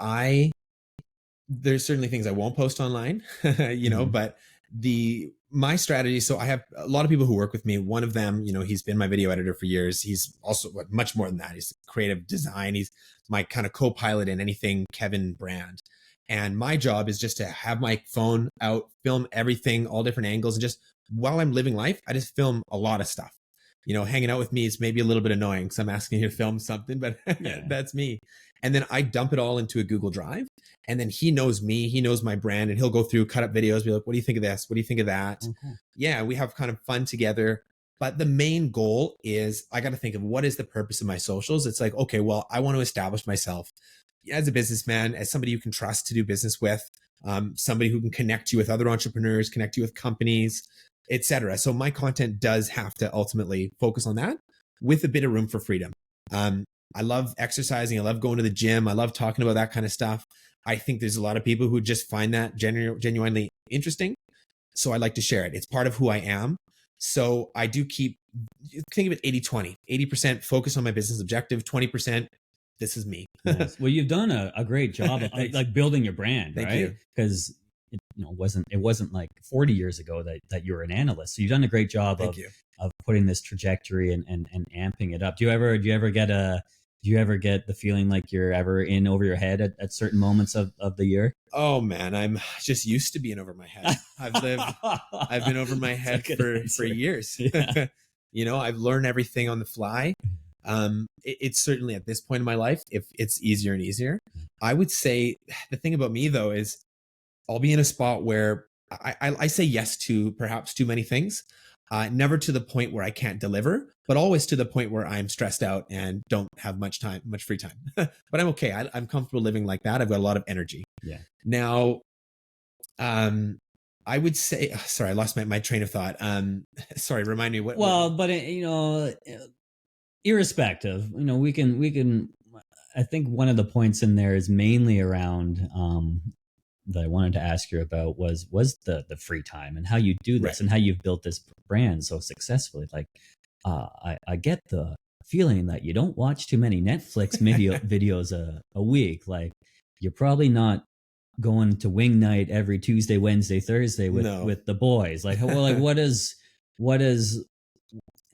there's certainly things I won't post online, but my strategy. So I have a lot of people who work with me. One of them, he's been my video editor for years. He's also much more than that. He's creative design. He's my kind of co-pilot in anything Kevan brand. And my job is just to have my phone out, film everything, all different angles. And just while I'm living life, I just film a lot of stuff. Hanging out with me is maybe a little bit annoying because I'm asking you to film something, but that's me. And then I dump it all into a Google Drive. And then he knows me, he knows my brand, and he'll go through, cut up videos, be like, what do you think of this? What do you think of that? Mm-hmm. Yeah, we have kind of fun together. But the main goal is I got to think of what is the purpose of my socials. It's like, okay, well, I want to establish myself as a businessman, as somebody you can trust to do business with, somebody who can connect you with other entrepreneurs, connect you with companies, etc. So my content does have to ultimately focus on that with a bit of room for freedom. I love exercising. I love going to the gym. I love talking about that kind of stuff. I think there's a lot of people who just find that genuinely interesting. So I like to share it. It's part of who I am. So I do keep think of it 80-20, 80% focus on my business objective, 20% this is me. Nice. Well, you've done a great job of like building your brand, Thank right? you. Because it wasn't like 40 years ago that you were an analyst. So you've done a great job Thank you. of putting this trajectory and amping it up. Do you ever get the feeling like you're ever in over your head at certain moments of the year? Oh man, I'm just used to being over my head. I've been over my head for years. Yeah. I've learned everything on the fly. It's certainly at this point in my life, if it's easier and easier. I would say the thing about me though is I'll be in a spot where I say yes to perhaps too many things, never to the point where I can't deliver, but always to the point where I'm stressed out and don't have much free time. But I'm okay. I'm comfortable living like that. I've got a lot of energy. Yeah. Now, I would say, sorry, I lost my train of thought. Sorry, remind me what. Well, but irrespective, we can. I think one of the points in there is mainly around that I wanted to ask you about was the free time and how you do this, right, and how you've built this brand so successfully. Like, I get the feeling that you don't watch too many Netflix videos a week. Like, you're probably not going to wing night every Tuesday, Wednesday, Thursday with the boys. Like, well, like what is,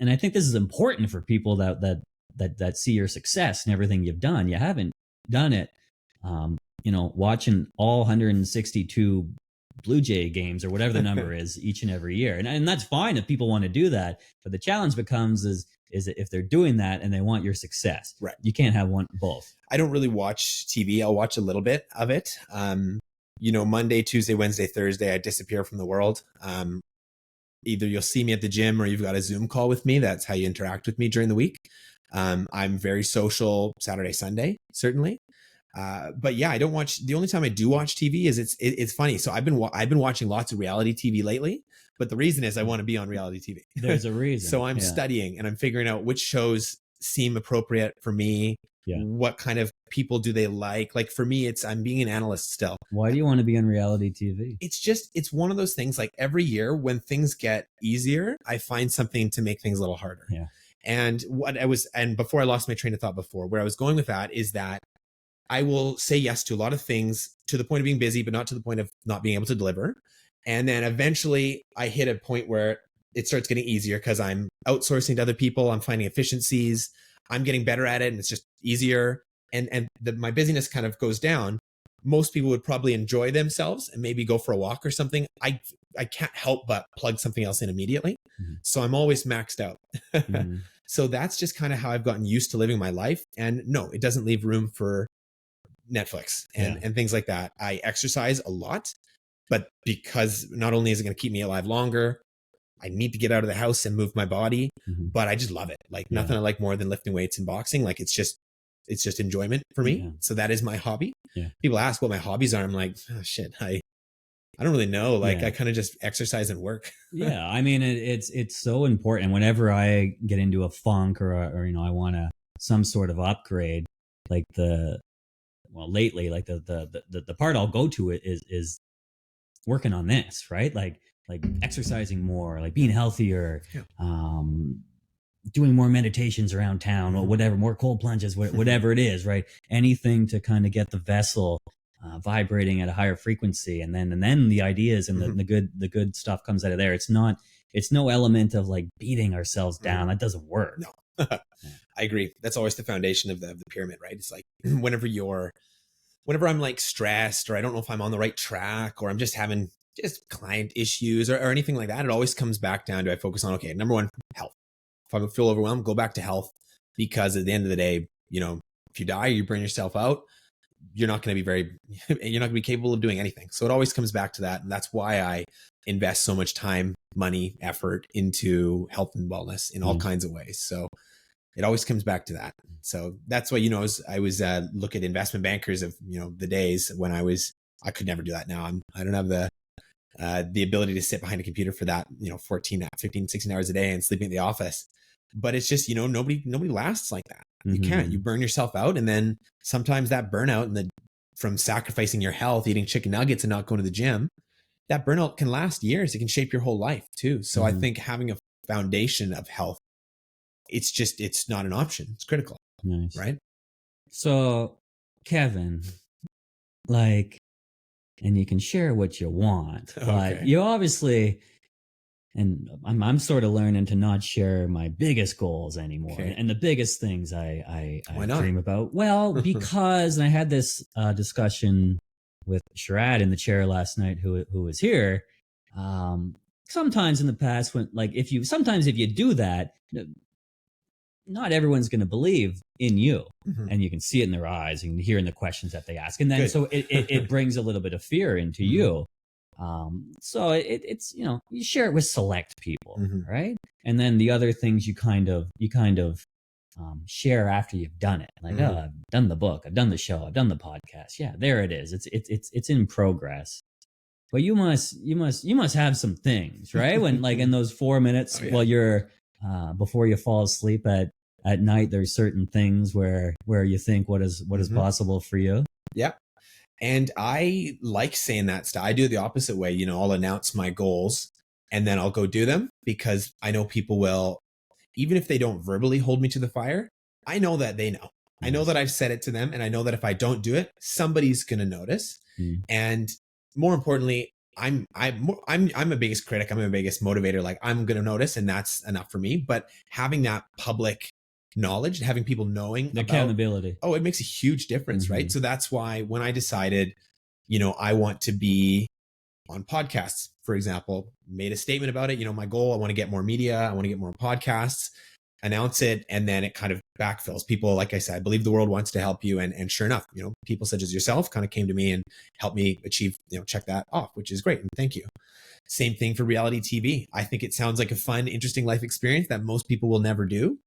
and I think this is important for people that see your success and everything you've done. You haven't done it, watching all 162 Blue Jay games or whatever the number is each and every year. And that's fine if people want to do that. But the challenge becomes is if they're doing that and they want your success, right? You can't have both. I don't really watch TV. I'll watch a little bit of it. Monday, Tuesday, Wednesday, Thursday, I disappear from the world. Either you'll see me at the gym or you've got a Zoom call with me. That's how you interact with me during the week. I'm very social Saturday, Sunday, certainly. But yeah, I don't watch. The only time I do watch TV is it's funny. So I've been watching lots of reality TV lately, but the reason is I want to be on reality TV. There's a reason. So I'm studying and I'm figuring out which shows seem appropriate for me. Yeah. What kind of people do they like? Like for me, I'm being an analyst still. Why do you want to be on reality TV? It's one of those things, like every year when things get easier, I find something to make things a little harder. Yeah. And before I lost my train of thought where I was going with that is that I will say yes to a lot of things to the point of being busy, but not to the point of not being able to deliver. And then eventually I hit a point where it starts getting easier because I'm outsourcing to other people. I'm finding efficiencies. I'm getting better at it and it's just easier. And my busyness kind of goes down. Most people would probably enjoy themselves and maybe go for a walk or something. I can't help but plug something else in immediately. Mm-hmm. So I'm always maxed out. Mm-hmm. So that's just kind of how I've gotten used to living my life. And no, it doesn't leave room for Netflix and things like that. I exercise a lot, but because not only is it going to keep me alive longer, I need to get out of the house and move my body, but I just love it. Like nothing I like more than lifting weights and boxing. Like it's just enjoyment for me. Yeah. So that is my hobby. Yeah. People ask what my hobbies are. I'm like, oh shit, I don't really know. Like I kind of just exercise and work. Yeah. I mean, it's so important. Whenever I get into a funk or I want some sort of upgrade, like lately, like the part I'll go to it is working on this, right? Like exercising more, like being healthier, doing more meditations around town or whatever, more cold plunges, whatever it is, right? Anything to kind of get the vessel vibrating at a higher frequency. And then the ideas and the good stuff comes out of there. It's no element of like beating ourselves down. That doesn't work. No. I agree. That's always the foundation of the pyramid, right? It's like whenever I'm like stressed or I don't know if I'm on the right track or I'm just having client issues or anything like that, it always comes back down to I focus on, okay, number one, health. If I feel overwhelmed, go back to health, because at the end of the day, if you die, you burn yourself out, you're not going to be capable of doing anything. So it always comes back to that. And that's why I invest so much time, money, effort into health and wellness in all kinds of ways. So it always comes back to that. So that's why, I was look at investment bankers of, the days when I could never do that now. I don't have the ability to sit behind a computer for that, 14, 15, 16 hours a day and sleeping at the office. But it's just, nobody lasts like that. You can't, you burn yourself out. And then sometimes that burnout and from sacrificing your health, eating chicken nuggets and not going to the gym, that burnout can last years. It can shape your whole life too. So I think having a foundation of health it's not an option. It's critical. Nice. Right. So, Kevan, like, and you can share what you want, but you obviously, and I'm sort of learning to not share my biggest goals anymore and the biggest things I dream about. Well, because, and I had this discussion with Sharad in the chair last night, who was here. Sometimes in the past, when if you do that, not everyone's going to believe in you, and you can see it in their eyes, and you can hear in the questions that they ask, and then so it brings a little bit of fear into you. So it's you share it with select people, right? And then the other things you kind of share after you've done it, like oh, I've done the book, I've done the show, I've done the podcast. Yeah, there it is. It's in progress. But you must have some things, right? When in those 4 minutes while you're before you fall asleep at night, there's certain things where you think what is possible for you. Yeah. And I like saying that stuff. I do it the opposite way. I'll announce my goals and then I'll go do them, because I know people will, even if they don't verbally hold me to the fire, I know that they know. I know that I've said it to them, and I know that if I don't do it, somebody's going to notice. And more importantly, I'm a biggest critic. I'm a biggest motivator. Like, I'm going to notice, and that's enough for me. But having that public knowledge, having people knowing the accountability, it makes a huge difference, right? So that's why when I decided, I want to be on podcasts, for example, made a statement about it. My goal, I want to get more media, I want to get more podcasts, announce it, and then it kind of backfills. People, like I said, I believe the world wants to help you, and sure enough, people such as yourself kind of came to me and helped me achieve, check that off, which is great, and thank you. Same thing for reality TV. I think it sounds like a fun, interesting life experience that most people will never do,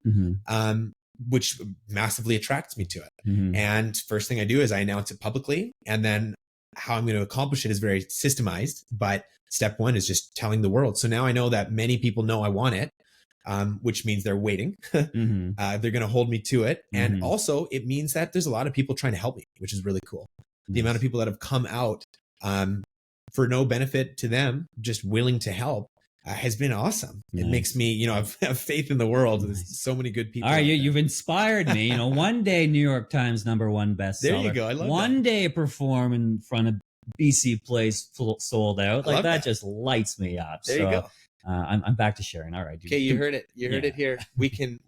which massively attracts me to it. And first thing I do is I announce it publicly, and then how I'm going to accomplish it is very systemized. But step one is just telling the world. So now I know that many people know I want it, which means they're waiting. They're going to hold me to it. And also it means that there's a lot of people trying to help me, which is really cool. The amount of people that have come out for no benefit to them, just willing to help, has been awesome. It makes me, have faith in the world. There's so many good people. All right, you've inspired me. One day New York Times #1 bestseller. There you go. I love One day perform in front of BC Place sold out. Like that just lights me up. There you go. I'm back to sharing. All right. Okay, you heard it. You heard it here. We can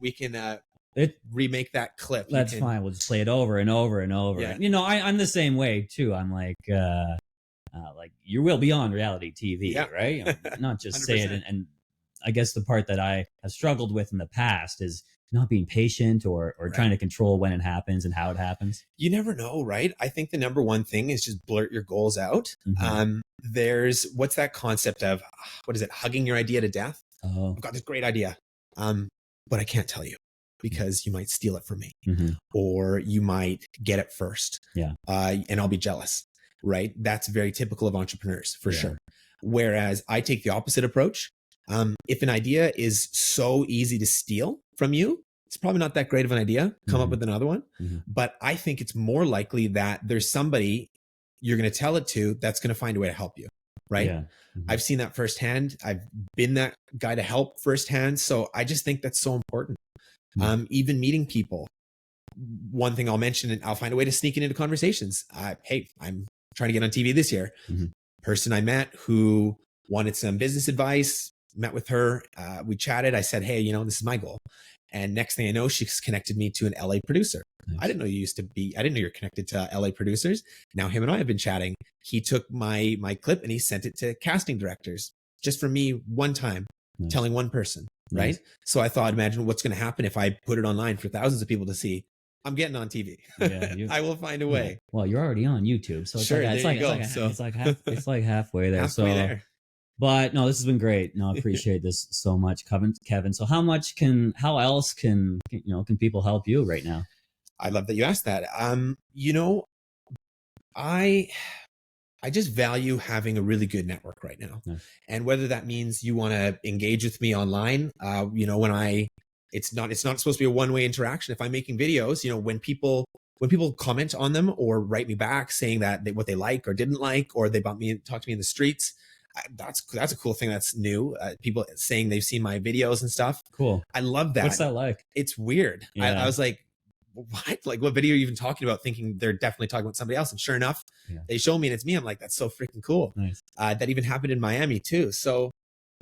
remake that clip. That's fine. We'll just play it over and over and over. Yeah. I'm the same way too. I'm like you will be on reality TV, right? Not just 100%. Say it. And I guess the part that I have struggled with in the past is not being patient or trying to control when it happens and how it happens. You never know, right? I think the number one thing is just blurt your goals out. There's, what's that concept of, what is it? Hugging your idea to death. Oh. I've got this great idea, but I can't tell you because you might steal it from me or you might get it first. Yeah. And I'll be jealous, right? That's very typical of entrepreneurs for sure. Whereas I take the opposite approach. If an idea is so easy to steal from you, it's probably not that great of an idea. Come up with another one. But I think it's more likely that there's somebody you're going to tell it to that's going to find a way to help you. Right. Yeah. I've seen that firsthand. I've been that guy to help firsthand. So I just think that's so important. Even meeting people. One thing I'll mention, and I'll find a way to sneak it into conversations. Hey, I'm trying to get on TV this year. Person I met who wanted some business advice, met with her. We chatted. I said, hey, this is my goal. And next thing I know, she's connected me to an LA producer. Nice. I didn't know I didn't know you're connected to LA producers. Now him and I have been chatting. He took my clip and he sent it to casting directors just for me one time, telling one person. Right. Nice. So I thought, imagine what's going to happen if I put it online for thousands of people to see. I'm getting on TV. I will find a way. Well, you're already on YouTube. So it's like halfway there. There. But no, this has been great. No, I appreciate this so much, Kevan. So how else can people help you right now? I love that you asked that. I just value having a really good network right now. Nice. And whether that means you want to engage with me online, it's not supposed to be a one-way interaction. If I'm making videos, when people comment on them or write me back saying that what they like or didn't like, or they talk to me in the streets, That's a cool thing. That's new. People saying they've seen my videos and stuff. Cool. I love that. What's that like? It's weird. Yeah. I was like, what? Like, what video are you even talking about? Thinking they're definitely talking about somebody else. And sure enough, they show me and it's me. I'm like, that's so freaking cool. Nice. That even happened in Miami too. So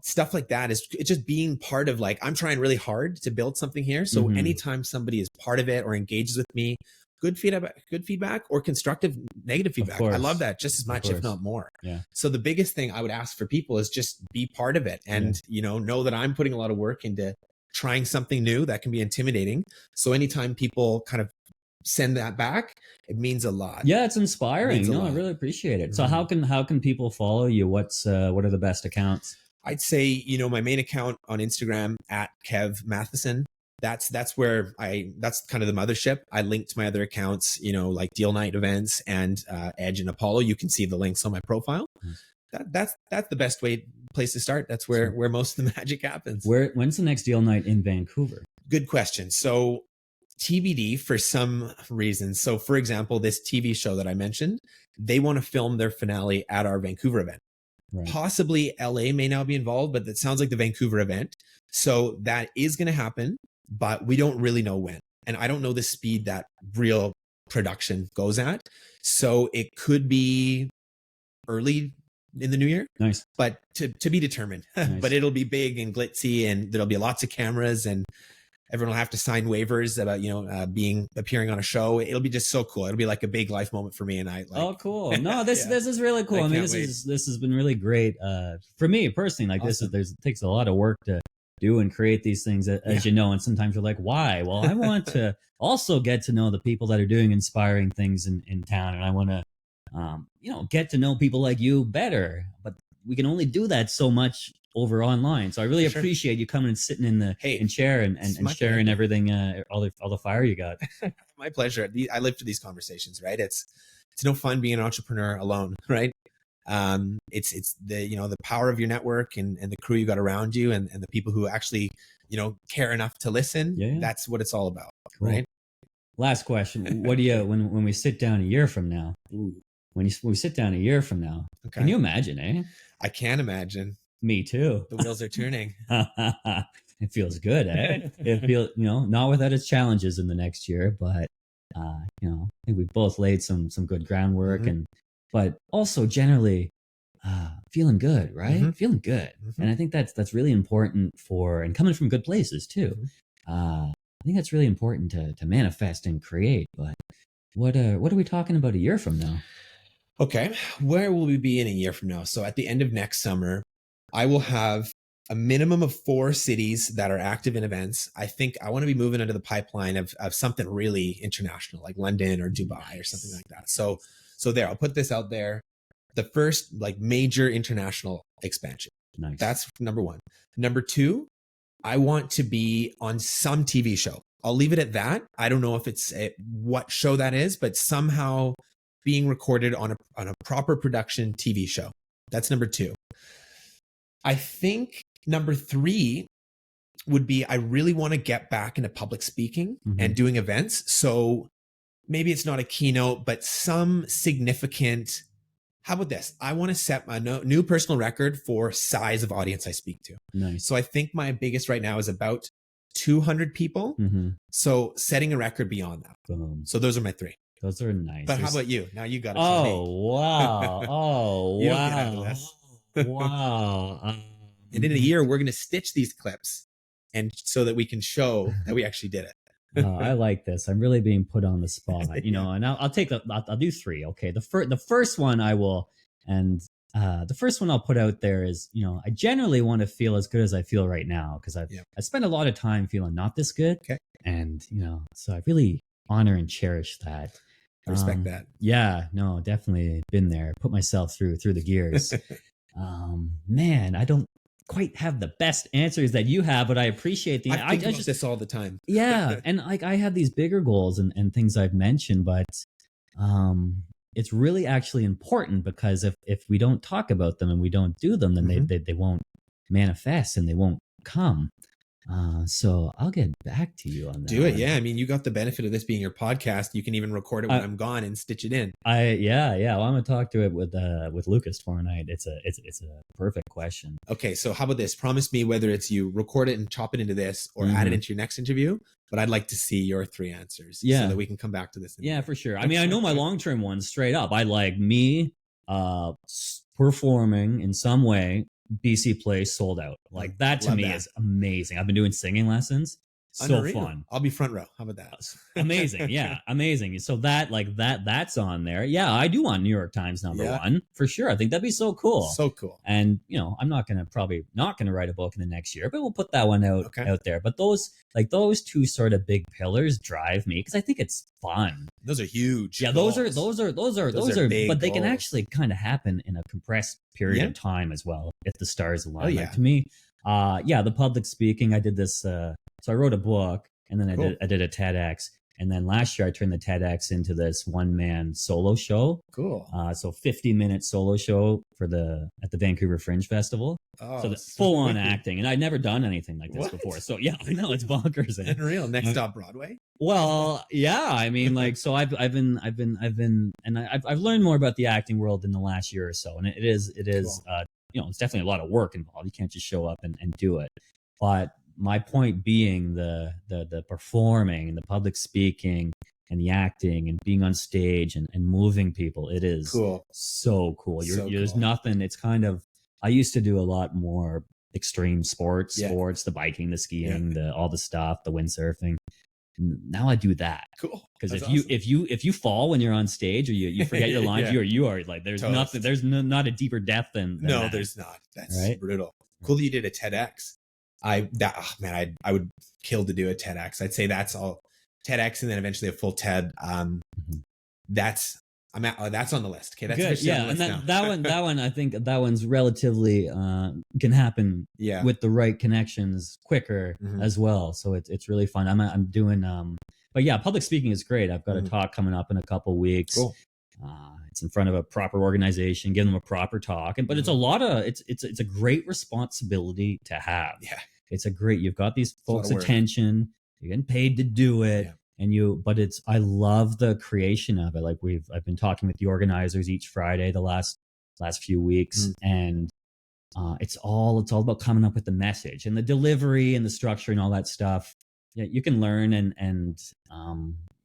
stuff like that it's just being part of, like, I'm trying really hard to build something here. So anytime somebody is part of it or engages with me, good feedback or constructive negative feedback, I love that just as much, if not more. Yeah. So the biggest thing I would ask for people is just be part of it and, know that I'm putting a lot of work into trying something new that can be intimidating. So anytime people kind of send that back, it means a lot. Yeah, it's inspiring. I really appreciate it. So how can people follow you? What are the best accounts? I'd say, my main account on Instagram at Kev Matheson. That's where that's kind of the mothership. I linked my other accounts, like Deal Night events and Edge and Apollo. You can see the links on my profile. That's the best place to start. That's where most of the magic happens. When's the next Deal Night in Vancouver? Good question. So TBD for some reasons. So for example, this TV show that I mentioned, they want to film their finale at our Vancouver event. Right. Possibly LA may now be involved, but that sounds like the Vancouver event. So that is going to happen, but we don't really know when. And I don't know the speed that real production goes at. So it could be early in the new year. Nice. But to be determined. Nice. But it'll be big and glitzy and there'll be lots of cameras and everyone will have to sign waivers about, appearing on a show. It'll be just so cool. It'll be like a big life moment for me. And oh, cool. No, this is really cool. I mean, this has been really great. For me personally, like awesome. It takes a lot of work to do and create these things, as you know, and sometimes you're like, why? Well, I want to also get to know the people that are doing inspiring things in town. And I want to, get to know people like you better, but we can only do that so much over online. So I really appreciate you coming and sitting in the chair and sharing everything, all the fire you got. My pleasure. I live for these conversations, right? It's no fun being an entrepreneur alone, right? It's the power of your network and the crew you got around you and the people who actually, care enough to listen. Yeah. That's what it's all about. Cool. Right. Last question. What do you, when we sit down a year from now, when we sit down a year from now, can you imagine, eh? I can imagine. Me too. The wheels are turning. It feels good, eh? It feels, not without its challenges in the next year, but I think we've both laid some good groundwork but also generally feeling good, right? Feeling good. And I think that's really important and coming from good places too. I think that's really important to manifest and create. But what are we talking about a year from now? Okay, where will we be in a year from now? So at the end of next summer, I will have a minimum of 4 cities that are active in events. I think I want to be moving into the pipeline of something really international, like London or Dubai or something like that. So there, I'll put this out there. The first major international expansion. Nice. That's number 1. Number 2, I want to be on some TV show. I'll leave it at that. I don't know if it's what show that is, but somehow being recorded on a proper production TV show. That's number 2. I think number 3 would be, I really want to get back into public speaking and doing events. So maybe it's not a keynote, but some significant, how about this? I want to set my new personal record for size of audience I speak to. Nice. So I think my biggest right now is about 200 people. So setting a record beyond that. Boom. So those are my 3. Those are nice. But how about you? Now you got it. Oh, wow. Oh, you wow. Wow. And in a year, we're going to stitch these clips and so that we can show that we actually did it. I like this. I'm really being put on the spot, and I'll take I'll do 3. Okay. The first one I will, and the first one I'll put out there is, I generally want to feel as good as I feel right now, because I spent a lot of time feeling not this good. Okay. And, so I really honor and cherish that. I respect that. Yeah, no, definitely been there. Put myself through the gears. Man, I don't quite have the best answers that you have, but I appreciate the. I think about this all the time. Yeah, and I have these bigger goals and things I've mentioned, but it's really actually important, because if we don't talk about them and we don't do them, then they won't manifest and they won't come. So I'll get back to you on that. Do it. Yeah. I mean, you got the benefit of this being your podcast. You can even record it when I'm gone and stitch it in. Yeah. Well, I'm gonna talk to it with Lucas tomorrow night. It's a perfect question. Okay. So how about this? Promise me whether it's you record it and chop it into this or add it into your next interview. But I'd like to see your 3 answers so that we can come back to this. Yeah, for sure. I mean, I know my long-term ones straight up. I like me performing in some way. BC Place sold out. Like that to me is amazing. I've been doing singing lessons. So unreal. Fun. I'll be front row. How about that? Amazing. Yeah. Amazing. So that's on there. Yeah. I do want New York Times #1 for sure. I think that'd be so cool. So cool. And I'm probably not going to write a book in the next year, but we'll put that one out there. But those 2 sort of big pillars drive me because I think it's fun. Those are huge. Yeah. Those are big, but they can actually kind of happen in a compressed period of time as well if the stars align. Like, to me, the public speaking, I did this, so I wrote a book and then I did a TEDx. And then last year I turned the TEDx into this 1-man solo show. Cool. So 50-minute solo show at the Vancouver Fringe Festival. Oh, so full on acting. And I'd never done anything like this before. So yeah, I know it's bonkers. Unreal. Next stop Broadway. Well, yeah. I mean, like, so I've learned more about the acting world in the last year or so. And it is, cool. It's definitely a lot of work involved. You can't just show up and do it. But my point being the performing and the public speaking and the acting and being on stage and moving people, it is cool. So cool. There's nothing. It's kind of, I used to do a lot more extreme sports, the biking, the skiing, all the stuff, the windsurfing. Now I do that. Cool. Because if you fall when you're on stage or you forget your lines, you are like, there's nothing, there's not a deeper depth than that. There's not. That's brutal. Cool that you did a TEDx. I would kill to do a TEDx. I'd say that's all TEDx and then eventually a full TED. That's on the list. Okay, that's good. Yeah, and that one, I think that one's relatively can happen with the right connections quicker as well. So it's really fun. I'm doing but yeah, public speaking is great. I've got a talk coming up in a couple weeks. Cool. It's in front of a proper organization, give them a proper talk, but it's a lot of it's a great responsibility to have. Yeah. You've got these folks' attention, you're getting paid to do it, but I love the creation of it. Like I've been talking with the organizers each Friday the last few weeks, and it's all about coming up with the message and the delivery and the structure and all that stuff. Yeah, you can learn and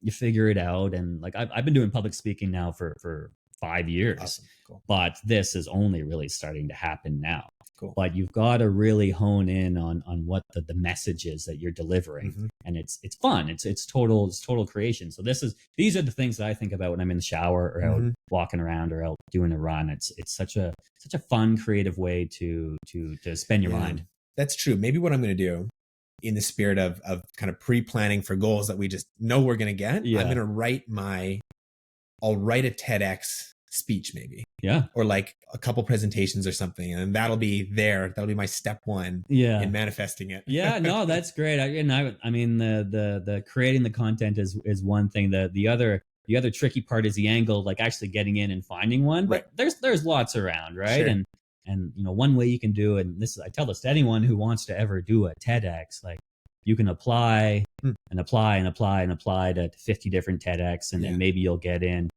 you figure it out. And like I've been doing public speaking now for 5 years, awesome. Cool. But this is only really starting to happen now. Cool. But you've got to really hone in on what the message is that you're delivering, and it's fun. It's total creation. So these are the things that I think about when I'm in the shower or out walking around or out doing a run. It's such a fun, creative way to spend your mind. That's true. Maybe what I'm going to do, in the spirit of kind of pre-planning for goals that we just know we're going to get, I'm going to I'll write a TEDx speech maybe. Yeah. Or like a couple presentations or something. And that'll be my step 1 in manifesting it. Yeah, no, that's great. I mean, the creating the content is one thing. The other tricky part is the angle, like actually getting in and finding one, but there's lots around. Right. Sure. And one way you can do it, and I tell this to anyone who wants to ever do a TEDx, like you can apply and apply and apply and apply to 50 different TEDx, and then maybe you'll get in.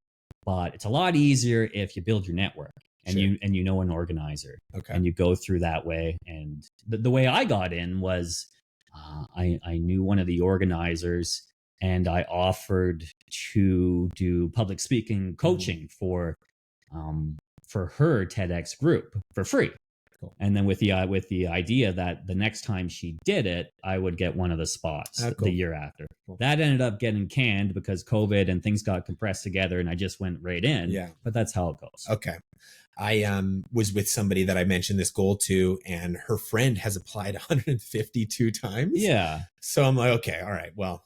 But it's a lot easier if you build your network and you know an organizer, and you go through that way. And the way I got in was I knew one of the organizers, and I offered to do public speaking coaching for her TEDx group for free. Cool. And then with the idea that the next time she did it, I would get one of the spots the year after. Cool. That ended up getting canned because COVID and things got compressed together, and I just went right in. Yeah. But that's how it goes. Okay. I was with somebody that I mentioned this goal to, and her friend has applied 152 times. Yeah. So I'm like, okay, all right, well.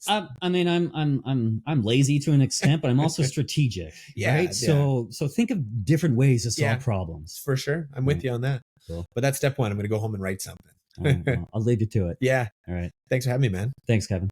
I mean, I'm lazy to an extent, but I'm also strategic. Right. So think of different ways to solve problems. For sure. I'm with you on that. Cool. But that's step 1. I'm going to go home and write something. All right, well, I'll leave you to it. Yeah. All right. Thanks for having me, man. Thanks, Kevin.